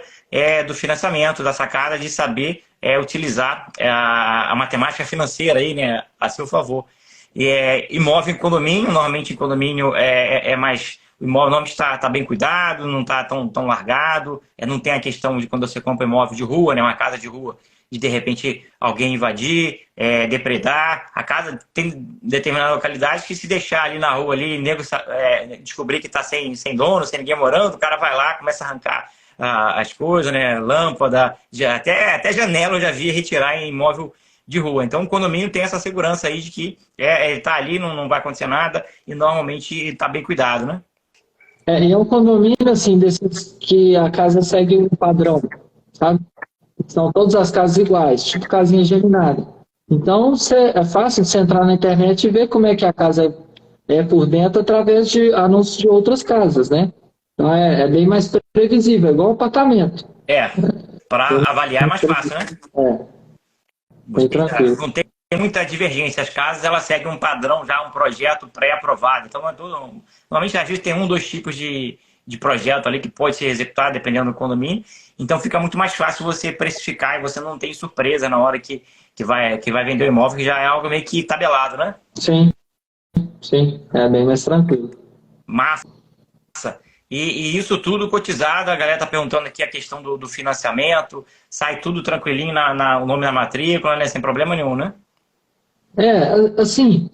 do financiamento, da sacada de saber utilizar a matemática financeira aí, né, a seu favor. Imóvel em condomínio, normalmente em condomínio mais... O imóvel normalmente está bem cuidado, não está tão largado, não tem a questão de quando você compra imóvel de rua, né, uma casa de rua, de repente alguém invadir, depredar. A casa tem determinada localidade que se deixar ali na rua, ali, nego descobrir que está sem dono, sem ninguém morando, o cara vai lá, começa a arrancar as coisas, né, lâmpada, até janela eu já vi retirar em imóvel de rua. Então o condomínio tem essa segurança aí de que ele está ali, não vai acontecer nada e normalmente está bem cuidado, né? E é um condomínio, assim, desses que a casa segue um padrão, sabe? São todas as casas iguais, tipo casinha geminada. Então é fácil você entrar na internet e ver como é que a casa é por dentro através de anúncios de outras casas, né? Então é bem mais previsível, é igual apartamento. Para avaliar é mais fácil, né? Bem tranquilo. Não tem muita divergência. As casas elas seguem um padrão já, um projeto pré-aprovado. Então, normalmente, às vezes, tem 2 tipos de projeto ali que pode ser executado dependendo do condomínio. Então, fica muito mais fácil você precificar e você não tem surpresa na hora que vai vender o imóvel, que já é algo meio que tabelado, né? Sim, é bem mais tranquilo. Massa. E isso tudo cotizado, a galera tá perguntando aqui a questão do financiamento, sai tudo tranquilinho o nome da matrícula, né? Sem problema nenhum, né? Assim,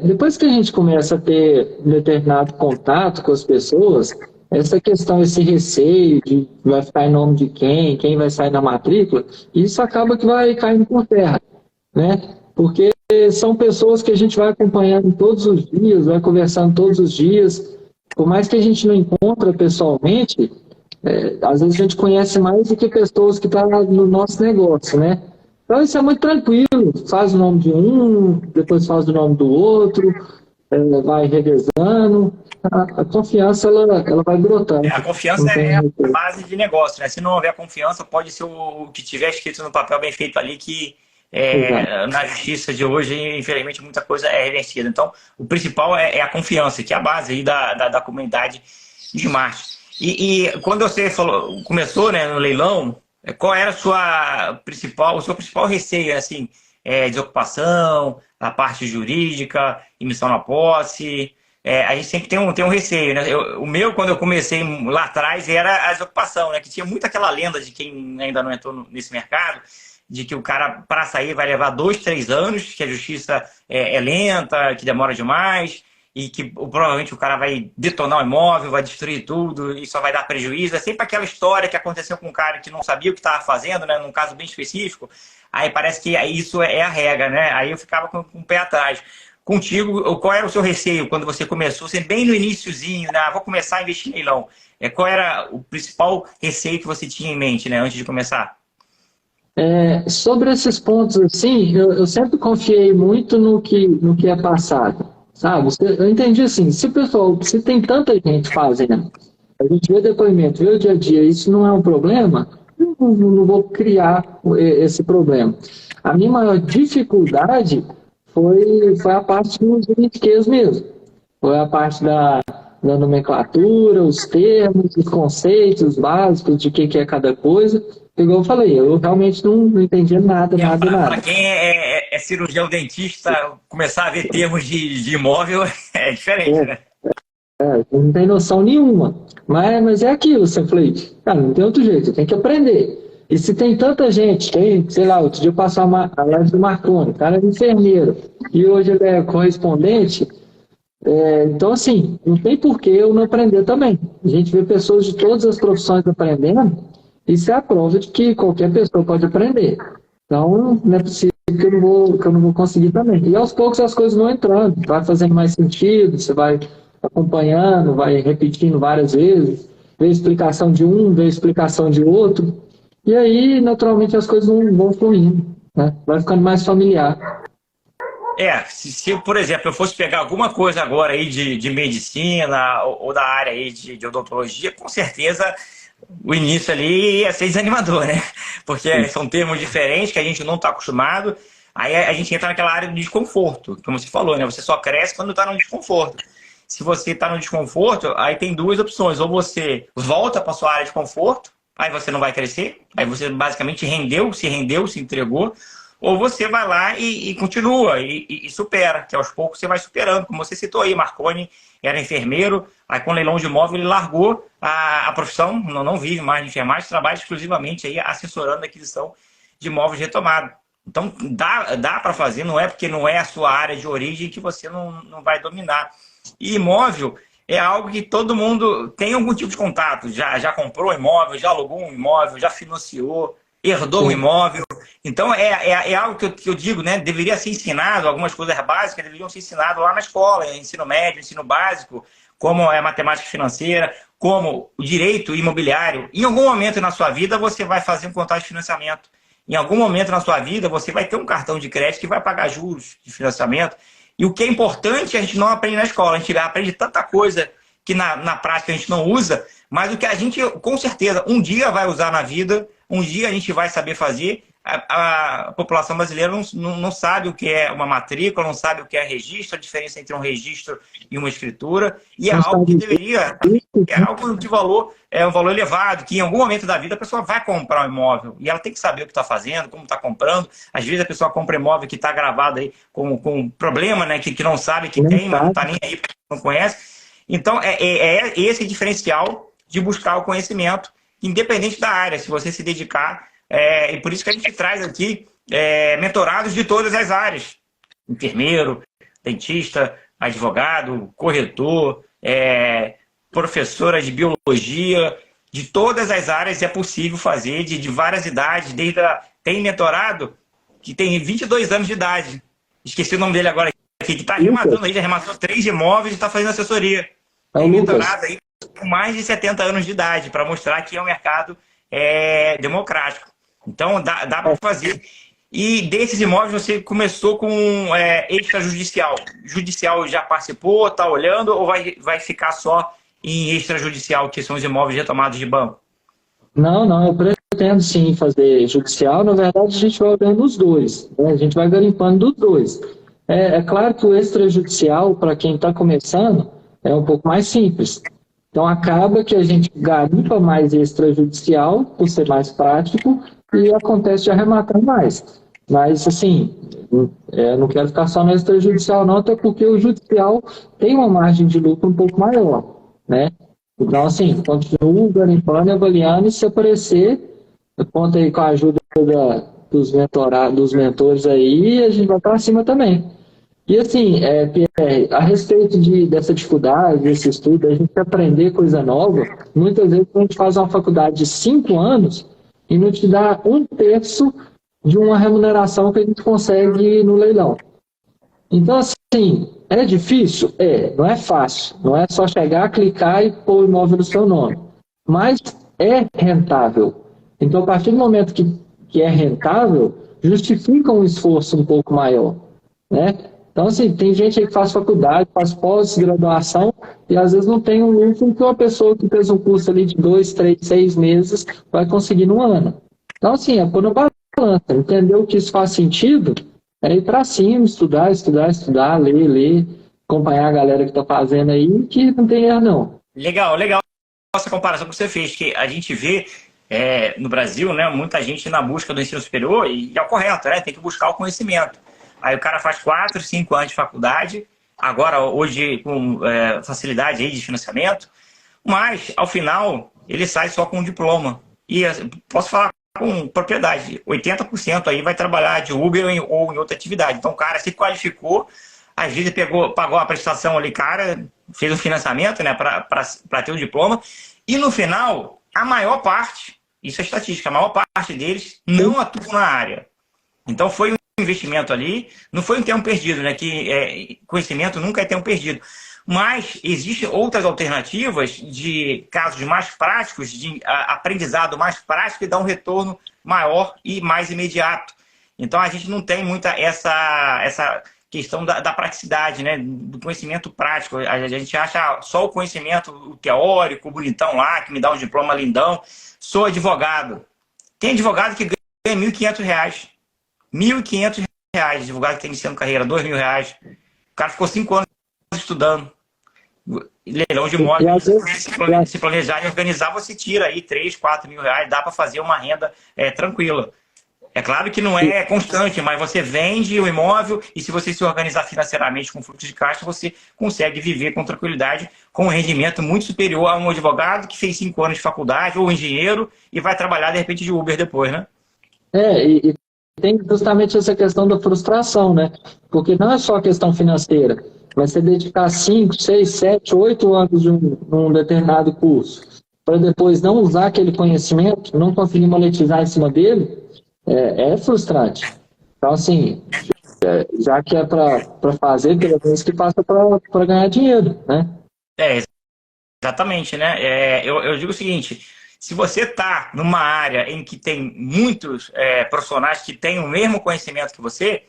depois que a gente começa a ter determinado contato com as pessoas, essa questão, esse receio de vai ficar em nome de quem vai sair na matrícula, isso acaba que vai caindo por terra, né? Porque são pessoas que a gente vai acompanhando todos os dias, vai conversando todos os dias. Por mais que a gente não encontre pessoalmente, às vezes a gente conhece mais do que pessoas que estão no nosso negócio, né? Então isso é muito tranquilo, faz o nome de um, depois faz o nome do outro, vai revezando, a confiança ela vai brotando. A confiança é a base de negócio, né? Se não houver confiança, pode ser o que tiver escrito no papel bem feito ali, que na justiça de hoje, infelizmente, muita coisa é revertida. Então, o principal é a confiança, que é a base aí da comunidade Smart. E quando você começou, né, no leilão, qual era o seu principal receio, assim, desocupação, a parte jurídica, emissão na posse? A gente sempre tem um receio, né? O meu, quando eu comecei lá atrás, era a desocupação, né? Que tinha muito aquela lenda de quem ainda não entrou nesse mercado, de que o cara, para sair, vai levar 2, 3 anos, que a justiça é lenta, que demora demais, e que provavelmente o cara vai detonar o imóvel, vai destruir tudo, e só vai dar prejuízo. É sempre aquela história que aconteceu com um cara que não sabia o que estava fazendo, né? Num caso bem específico. Aí parece que isso é a regra, né? Aí eu ficava com o pé atrás. Contigo, qual era o seu receio quando você começou? Você bem no iniciozinho, né? Vou começar a investir em leilão. Qual era o principal receio que você tinha em mente, né? Antes de começar? Sobre esses pontos, assim, eu sempre confiei muito no que é passado, sabe? Eu entendi assim, se tem tanta gente fazendo, a gente vê depoimento, vê o dia a dia, isso não é um problema, eu não vou criar esse problema. A minha maior dificuldade foi a parte dos juridiquês mesmo. Foi a parte da nomenclatura, os termos, os conceitos básicos de que é cada coisa. Igual eu falei, eu realmente não entendia nada. Para quem é cirurgião dentista, começar a ver termos de imóvel é diferente, né? Não tem noção nenhuma. Mas é aquilo, você falei, cara, não tem outro jeito, tem que aprender. E se tem tanta gente, sei lá, outro dia eu passei a live do Marconi, o cara é enfermeiro, e hoje ele é correspondente. Então, assim, não tem por que eu não aprender também. A gente vê pessoas de todas as profissões aprendendo, isso é a prova de que qualquer pessoa pode aprender. Então, não é possível que eu não vou conseguir também. E aos poucos as coisas vão entrando, vai fazendo mais sentido, você vai acompanhando, vai repetindo várias vezes, vê a explicação de um, vê a explicação de outro, e aí, naturalmente, as coisas vão fluindo, né? Vai ficando mais familiar. Se, por exemplo, eu fosse pegar alguma coisa agora aí de medicina ou da área aí de odontologia, com certeza o início ali ia ser desanimador, né? Porque são termos diferentes que a gente não está acostumado, aí a gente entra naquela área do desconforto, como você falou, né? Você só cresce quando está no desconforto. Se você está no desconforto, aí tem duas opções, ou você volta para sua área de conforto, aí você não vai crescer, aí você basicamente se entregou, ou você vai lá e continua, e supera, que aos poucos você vai superando. Como você citou aí, Marconi era enfermeiro, aí com leilão de imóvel ele largou a profissão, não vive mais de enfermagem, trabalha exclusivamente aí assessorando a aquisição de imóveis retomados. Então dá para fazer, não é porque não é a sua área de origem que você não vai dominar. E imóvel é algo que todo mundo tem algum tipo de contato, já comprou imóvel, já alugou um imóvel, já financiou, herdou um imóvel. Então, é algo que eu digo, né? Deveria ser ensinado, algumas coisas básicas deveriam ser ensinado lá na escola, ensino médio, ensino básico, como é matemática financeira, como o direito imobiliário. Em algum momento na sua vida, você vai fazer um contrato de financiamento. Em algum momento na sua vida, você vai ter um cartão de crédito que vai pagar juros de financiamento. E o que é importante, a gente não aprende na escola. A gente aprende tanta coisa que na prática a gente não usa, mas o que a gente, com certeza, um dia vai usar na vida, um dia a gente vai saber fazer. A população brasileira não sabe o que é uma matrícula, não sabe o que é registro, a diferença entre um registro e uma escritura, e é algo que deveria, é algo de valor, é um valor elevado, que em algum momento da vida a pessoa vai comprar um imóvel, e ela tem que saber o que está fazendo, como está comprando. Às vezes a pessoa compra imóvel que está gravado aí com problema, né, que não sabe que tem, mas não está nem aí, não conhece. Então, é esse diferencial de buscar o conhecimento, independente da área, se você se dedicar. E por isso que a gente traz aqui mentorados de todas as áreas. Enfermeiro, dentista, advogado, corretor, professora de biologia, de todas as áreas é possível fazer, de várias idades. Tem mentorado que tem 22 anos de idade. Esqueci o nome dele agora. Que está arrematando aí, já arrematou 3 imóveis e está fazendo assessoria. Tem mentorado aí com mais de 70 anos de idade, para mostrar que é um mercado democrático. Então, dá para fazer. E desses imóveis você começou com extrajudicial. Judicial já participou, está olhando, ou vai ficar só em extrajudicial, que são os imóveis retomados de banco? Não, não, eu pretendo sim fazer judicial. Na verdade, a gente vai olhando os dois, né? A gente vai garimpando dos dois. É claro que o extrajudicial, para quem está começando, é um pouco mais simples. Então, acaba que a gente garimpa mais extrajudicial, por ser mais prático, e acontece de arrematar mais. Mas, assim, não quero ficar só no extrajudicial, não, até porque o judicial tem uma margem de lucro um pouco maior, né? Então, assim, continuo garimpando e avaliando, e se aparecer, eu conto aí com a ajuda dos mentores aí, e a gente vai para cima também. E assim, Pierre, a respeito dessa dificuldade, desse estudo, a gente aprender coisa nova, muitas vezes a gente faz uma faculdade de 5 anos e não te dá um terço de uma remuneração que a gente consegue no leilão. Então, assim, é difícil? Não é fácil. Não é só chegar, clicar e pôr o imóvel no seu nome. Mas é rentável. Então, a partir do momento que é rentável, justifica um esforço um pouco maior, né? Então, assim, tem gente aí que faz faculdade, faz pós-graduação e às vezes não tem um lucro que uma pessoa que fez um curso ali de 2, 3, 6 meses vai conseguir num ano. Então, assim, é pôr na balança. Entendeu que isso faz sentido? É ir para cima, estudar, ler, acompanhar a galera que está fazendo aí, que não tem erro, não. Legal, legal essa comparação que você fez, que a gente vê no Brasil, né, muita gente na busca do ensino superior, e é o correto, né, tem que buscar o conhecimento. Aí o cara faz 4, 5 anos de faculdade, agora hoje com facilidade aí de financiamento, mas ao final ele sai só com um diploma. E posso falar com propriedade, 80% aí vai trabalhar de Uber ou em outra atividade. Então o cara se qualificou, às vezes pagou a prestação ali, cara, fez um financiamento, né, para ter o diploma, e no final, a maior parte, isso é estatística, a maior parte deles não atua na área. Então foi um investimento ali, não foi um tempo perdido, né? Que conhecimento nunca é tempo perdido. Mas existem outras alternativas de casos mais práticos, de aprendizado mais prático e dar um retorno maior e mais imediato. Então a gente não tem muita essa questão da praticidade, né? Do conhecimento prático. A gente acha só o conhecimento teórico, bonitão lá, que me dá um diploma lindão. Sou advogado. Tem advogado que ganha R$ 1.500. R$ 1.500, advogado que está iniciando carreira, R$ 2.000. O cara ficou 5 anos estudando. Leilão de imóveis, se planejar e organizar, você tira aí R$ 3.000, R$ 4.000, dá para fazer uma renda tranquila. É claro que não é constante, mas você vende o imóvel e se você se organizar financeiramente com fluxo de caixa, você consegue viver com tranquilidade, com um rendimento muito superior a um advogado que fez 5 anos de faculdade ou um engenheiro e vai trabalhar de repente de Uber depois, né? E tem justamente essa questão da frustração, né? Porque não é só a questão financeira, mas você dedicar 5, 6, 7, 8 anos de um determinado curso para depois não usar aquele conhecimento, não conseguir monetizar em cima dele, é frustrante. Então, assim, já que é para fazer, pelo menos que faça para ganhar dinheiro, né? Exatamente, né? Eu digo o seguinte, se você está numa área em que tem muitos profissionais que têm o mesmo conhecimento que você,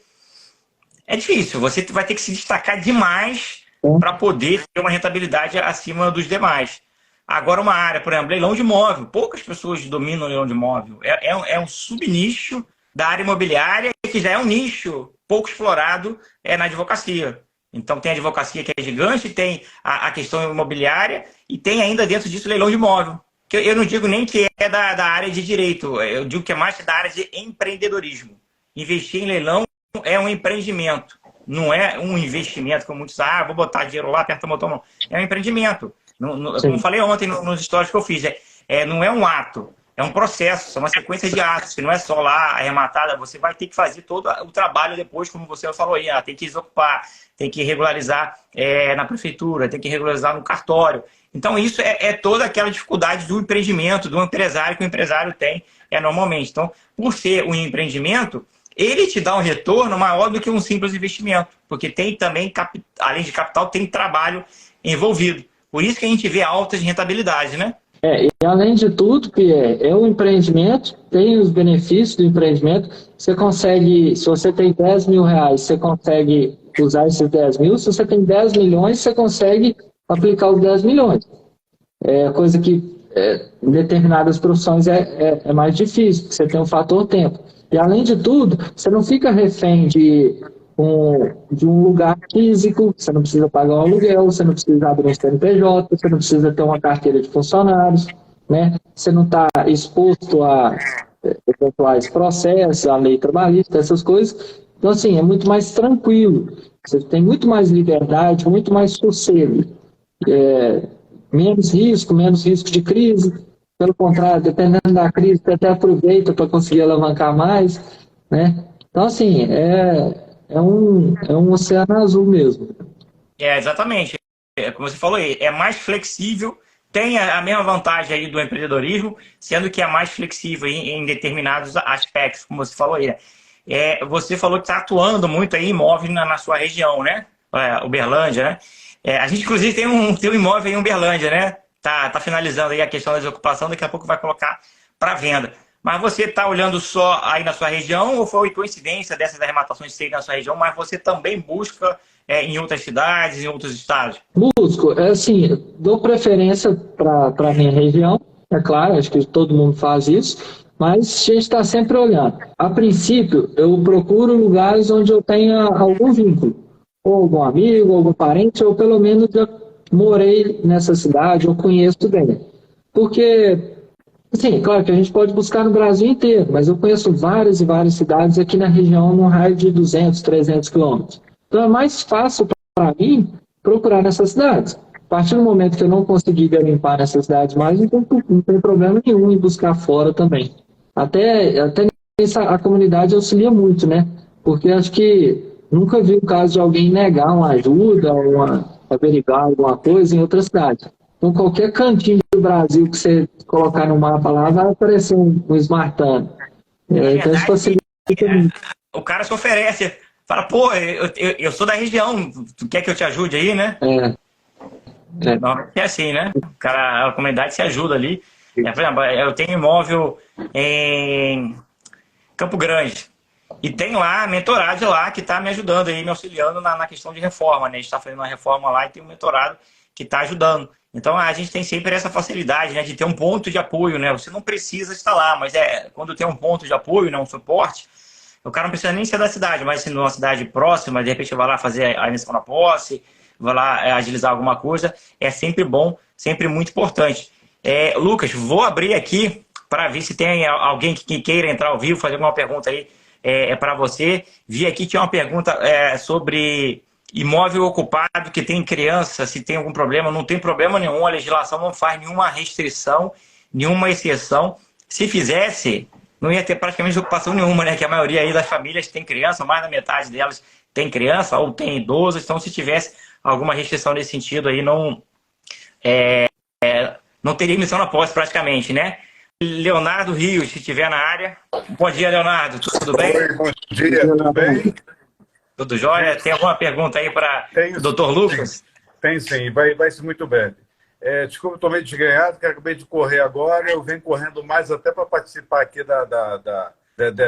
é difícil. Você vai ter que se destacar demais para poder ter uma rentabilidade acima dos demais. Agora, uma área, por exemplo, leilão de imóvel. Poucas pessoas dominam o leilão de imóvel. É um subnicho da área imobiliária que já é um nicho pouco explorado na advocacia. Então, tem a advocacia que é gigante, tem a questão imobiliária e tem ainda dentro disso leilão de imóvel. Que eu não digo nem que é da área de direito, eu digo que é mais da área de empreendedorismo. Investir em leilão é um empreendimento, não é um investimento, como muitos vou botar dinheiro lá, aperta o botão, não. É um empreendimento. Como falei ontem nos stories que eu fiz, não é um ato, é um processo, são uma sequência de atos, que não é só lá arrematada, você vai ter que fazer todo o trabalho depois, como você falou aí, tem que desocupar, tem que regularizar na prefeitura, tem que regularizar no cartório. Então isso é toda aquela dificuldade do empreendimento, do empresário, que o empresário tem normalmente. Então, por ser um empreendimento, ele te dá um retorno maior do que um simples investimento, porque tem também, além de capital, tem trabalho envolvido. Por isso que a gente vê altas rentabilidades, né? E além de tudo, Pierre, é um empreendimento, tem os benefícios do empreendimento. Você consegue, se você tem 10 mil reais, você consegue usar esses 10 mil. Se você tem 10 milhões, você consegue aplicar os 10 milhões. É coisa que em determinadas profissões é mais difícil, porque você tem um fator tempo. E além de tudo, você não fica refém de um lugar físico, você não precisa pagar um aluguel, você não precisa abrir um CNPJ, você não precisa ter uma carteira de funcionários, né? Você não está exposto a eventuais processos, a lei trabalhista, essas coisas. Então, assim, é muito mais tranquilo. Você tem muito mais liberdade, muito mais sossego. Menos risco de crise. Pelo contrário, dependendo da crise, você até aproveita para conseguir alavancar mais, né? Então, assim, é um oceano azul mesmo. Exatamente. Como você falou aí, é mais flexível, tem a mesma vantagem aí do empreendedorismo, sendo que é mais flexível em determinados aspectos, como você falou aí, né? Você falou que está atuando muito aí em imóveis na sua região, né? Uberlândia, né? A gente, inclusive, tem um imóvel em Uberlândia, né? Tá finalizando aí a questão da desocupação, daqui a pouco vai colocar para venda. Mas você está olhando só aí na sua região ou foi coincidência dessas arrematações serem na sua região, mas você também busca em outras cidades, em outros estados? Busco, assim, dou preferência para a minha região, é claro, acho que todo mundo faz isso, mas a gente está sempre olhando. A princípio, eu procuro lugares onde eu tenha algum vínculo, ou algum amigo, algum parente, ou pelo menos já morei nessa cidade, ou conheço bem. Porque, sim, claro que a gente pode buscar no Brasil inteiro, mas eu conheço várias e várias cidades aqui na região, num raio de 200, 300 quilômetros. Então é mais fácil para mim procurar nessas cidades. A partir do momento que eu não conseguir garimpar nessas cidades mais, não tem problema nenhum em buscar fora também. Até nisso a comunidade auxilia muito, né? Porque acho que nunca vi o caso de alguém negar uma ajuda ou averiguar alguma coisa em outra cidade. Então, qualquer cantinho do Brasil que você colocar no mapa lá, vai aparecer um smartano. Então, isso facilita muito. O cara se oferece, fala, pô, eu sou da região, tu quer que eu te ajude aí, né? Não, é assim, né? A comunidade se ajuda ali. Por exemplo, eu tenho imóvel em Campo Grande. E tem lá mentorado lá que está me ajudando aí, me auxiliando na questão de reforma, né? A gente está fazendo uma reforma lá e tem um mentorado que está ajudando. Então a gente tem sempre essa facilidade, né, de ter um ponto de apoio, né? Você não precisa estar lá, mas quando tem um ponto de apoio, né, um suporte, o cara não precisa nem ser da cidade, mas se numa cidade próxima, de repente vai lá fazer a emissão da posse, vai lá agilizar alguma coisa, é sempre bom, sempre muito importante. Lucas, vou abrir aqui para ver se tem alguém que queira entrar ao vivo, fazer alguma pergunta aí para você. Vi aqui que tinha uma pergunta sobre imóvel ocupado que tem criança, se tem algum problema. Não tem problema nenhum, a legislação não faz nenhuma restrição, nenhuma exceção. Se fizesse, não ia ter praticamente ocupação nenhuma, né? Que a maioria aí das famílias tem criança, mais da metade delas tem criança ou tem idoso. Então, se tivesse alguma restrição nesse sentido aí, não teria emissão na posse praticamente, né? Leonardo Rios, se estiver na área. Bom dia, Leonardo. Tudo bem? Oi, bom dia, tudo bem? Tudo jóia? Tem alguma pergunta aí para o doutor Lucas? Tem sim, vai ser muito breve. Desculpa, estou meio desganhado, que acabei de correr agora. Eu venho correndo mais até para participar aqui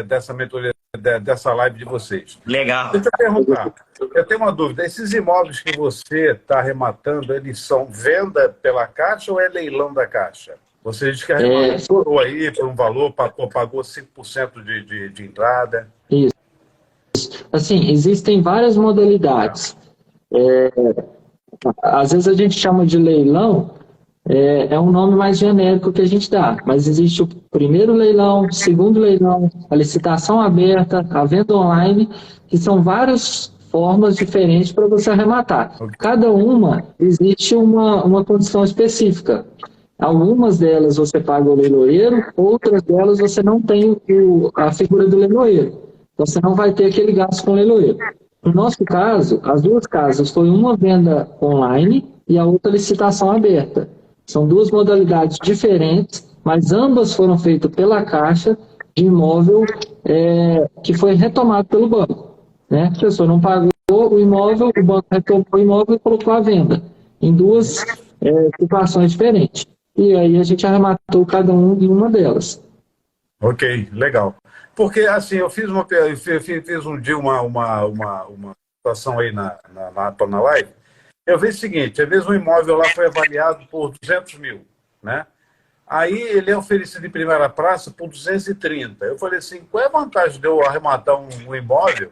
dessa mentoria, dessa live de vocês. Legal. Deixa eu perguntar, eu tenho uma dúvida. Esses imóveis que você está arrematando, eles são venda pela Caixa ou é leilão da Caixa? Você diz que arrematou aí por um valor, pagou 5% de entrada. Isso. Assim, existem várias modalidades. Às vezes a gente chama de leilão, é um nome mais genérico que a gente dá, mas existe o primeiro leilão, segundo leilão, a licitação aberta, a venda online, que são várias formas diferentes para você arrematar. Cada uma existe uma condição específica. Algumas delas você paga o leiloeiro, outras delas você não tem a figura do leiloeiro. Você não vai ter aquele gasto com o leiloeiro. No nosso caso, as duas casas foi uma venda online e a outra licitação aberta. São duas modalidades diferentes, mas ambas foram feitas pela Caixa de imóvel que foi retomado pelo banco. Né? A pessoa não pagou o imóvel, o banco retomou o imóvel e colocou à venda. Em duas situações diferentes. e aí a gente arrematou cada um de uma delas. Ok, legal. Porque, assim, eu fiz um dia uma situação aí na live. Eu vi o seguinte, às vezes um imóvel lá foi avaliado por 200 mil, né? Aí ele é oferecido em primeira praça por 230. Eu falei assim, qual é a vantagem de eu arrematar um imóvel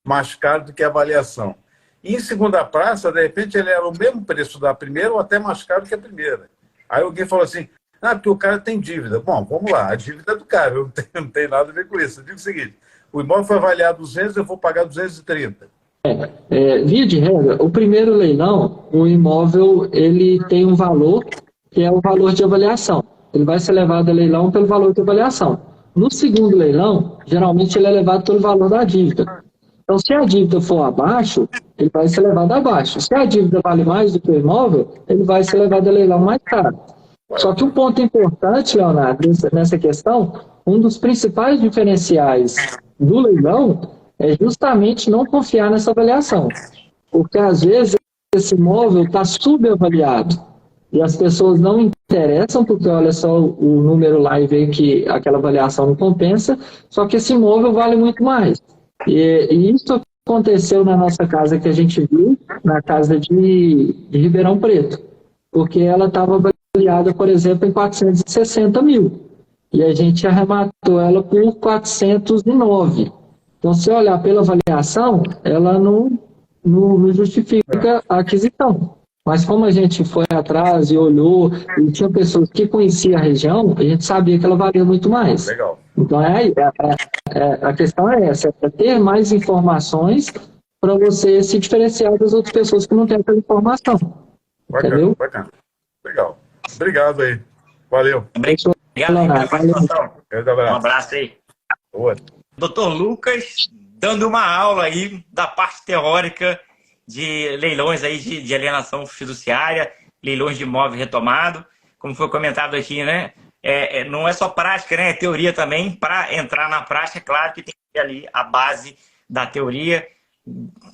mais caro do que a avaliação? E em segunda praça, de repente, ele era o mesmo preço da primeira ou até mais caro que a primeira. Aí alguém falou assim, porque o cara tem dívida. Bom, vamos lá, a dívida é do cara, não tem nada a ver com isso. Eu digo o seguinte, o imóvel foi avaliado 200, eu vou pagar 230. Via de regra, o primeiro leilão, o imóvel ele tem um valor que é o valor de avaliação. Ele vai ser levado a leilão pelo valor de avaliação. No segundo leilão, geralmente ele é levado pelo valor da dívida. Então, se a dívida for abaixo, ele vai ser levado abaixo. Se a dívida vale mais do que o imóvel, ele vai ser levado a leilão mais caro. Só que um ponto importante, Leonardo, nessa questão, um dos principais diferenciais do leilão é justamente não confiar nessa avaliação. Porque, às vezes, esse imóvel está subavaliado e as pessoas não interessam porque olha só o número lá e vê que aquela avaliação não compensa, só que esse imóvel vale muito mais. E isso aconteceu na nossa casa que a gente viu, na casa de Ribeirão Preto, porque ela estava avaliada, por exemplo, em 460 mil. E a gente arrematou ela por 409. Então, se olhar pela avaliação, ela não justifica a aquisição. Mas como a gente foi atrás e olhou, e tinha pessoas que conheciam a região, a gente sabia que ela valia muito mais. Legal. Então, a questão é essa, é ter mais informações para você se diferenciar das outras pessoas que não têm aquela informação. Bacana, entendeu? bacana. Legal. Obrigado aí. Valeu. Obrigado pela participação. Um abraço aí. Boa. Doutor Lucas, dando uma aula aí da parte teórica de leilões aí de alienação fiduciária, leilões de imóvel retomado, como foi comentado aqui, né? Não é só prática, né? É teoria também. Para entrar na prática, é claro que tem que ter ali a base da teoria.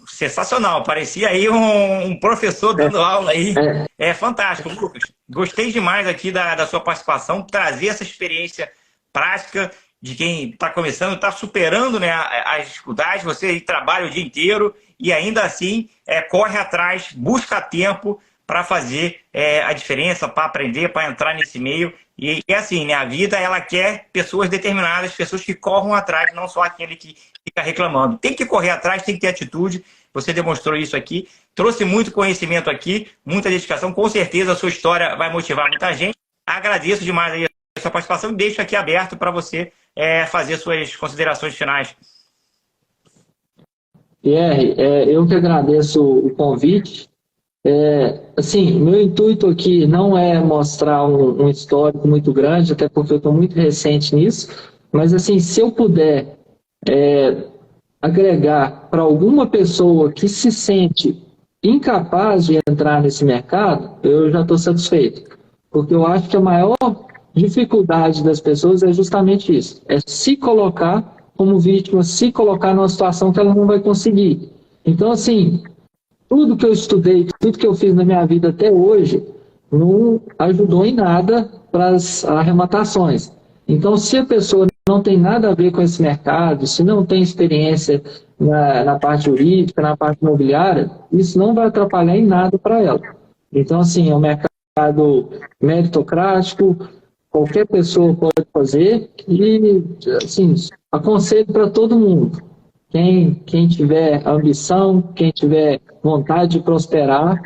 Sensacional, parecia aí um professor dando aula aí. É fantástico, Lucas. Gostei demais aqui da sua participação, trazer essa experiência prática de quem está começando, está superando, né, as dificuldades. Você aí trabalha o dia inteiro e ainda assim corre atrás, busca tempo para fazer a diferença, para aprender, para entrar nesse meio. E assim, né, a vida ela quer pessoas determinadas, pessoas que corram atrás, não só aquele que fica reclamando. Tem que correr atrás, tem que ter atitude. Você demonstrou isso aqui, trouxe muito conhecimento aqui, muita dedicação. Com certeza a sua história vai motivar muita gente. Agradeço demais aí a sua participação e deixo aqui aberto para você fazer suas considerações finais. Pierre, eu que agradeço o convite. Assim, meu intuito aqui não é mostrar um histórico muito grande, até porque eu estou muito recente nisso, mas assim, se eu puder agregar para alguma pessoa que se sente incapaz de entrar nesse mercado, eu já estou satisfeito. Porque eu acho que a maior dificuldade das pessoas é justamente isso, é se colocar como vítima, se colocar numa situação que ela não vai conseguir. Então, assim, tudo que eu estudei, tudo que eu fiz na minha vida até hoje, não ajudou em nada para as arrematações. Então, se a pessoa não tem nada a ver com esse mercado, se não tem experiência na parte jurídica, na parte imobiliária, isso não vai atrapalhar em nada para ela. Então, assim, é um mercado meritocrático, qualquer pessoa pode fazer e, assim, aconselho para todo mundo. Quem tiver ambição, quem tiver vontade de prosperar,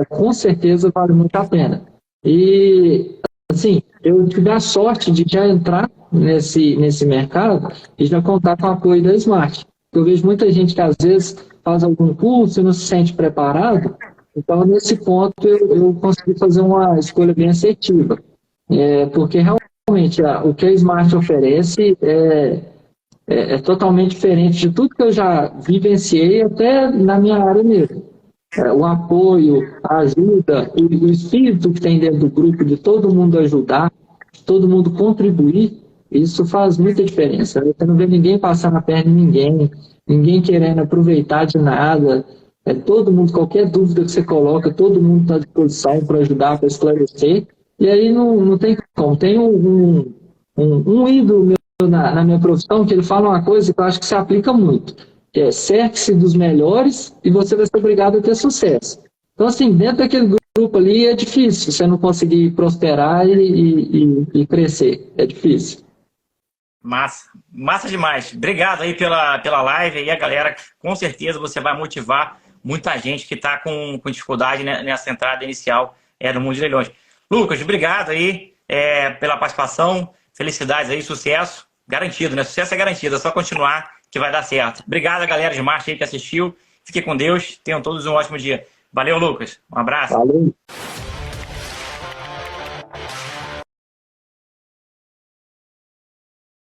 com certeza vale muito a pena. E, assim, eu tive a sorte de já entrar nesse mercado e já contar com o apoio da Smart. Eu vejo muita gente que, às vezes, faz algum curso e não se sente preparado. Então, nesse ponto, eu consegui fazer uma escolha bem assertiva. Porque, realmente, o que a Smart oferece é totalmente diferente de tudo que eu já vivenciei, até na minha área mesmo. O apoio, a ajuda, o espírito que tem dentro do grupo de todo mundo ajudar, de todo mundo contribuir, isso faz muita diferença. Você não vê ninguém passar na perna de ninguém querendo aproveitar de nada. Todo mundo, qualquer dúvida que você coloca, todo mundo está à disposição para ajudar, para esclarecer. E aí não tem como. Tem um ídolo meu na minha profissão que ele fala uma coisa que eu acho que se aplica muito, que é cerque-se dos melhores e você vai ser obrigado a ter sucesso. Então, assim, dentro daquele grupo ali é difícil você não conseguir prosperar e crescer. É difícil. Massa, massa demais. Obrigado aí pela live aí, a galera. Com certeza você vai motivar muita gente que está com dificuldade, né, nessa entrada inicial no mundo de leilões. Lucas, obrigado aí pela participação. Felicidades aí, sucesso. Garantido, né? Sucesso é garantido, é só continuar que vai dar certo. Obrigado, galera de Marte aí que assistiu. Fique com Deus. Tenham todos um ótimo dia. Valeu, Lucas. Um abraço. Valeu.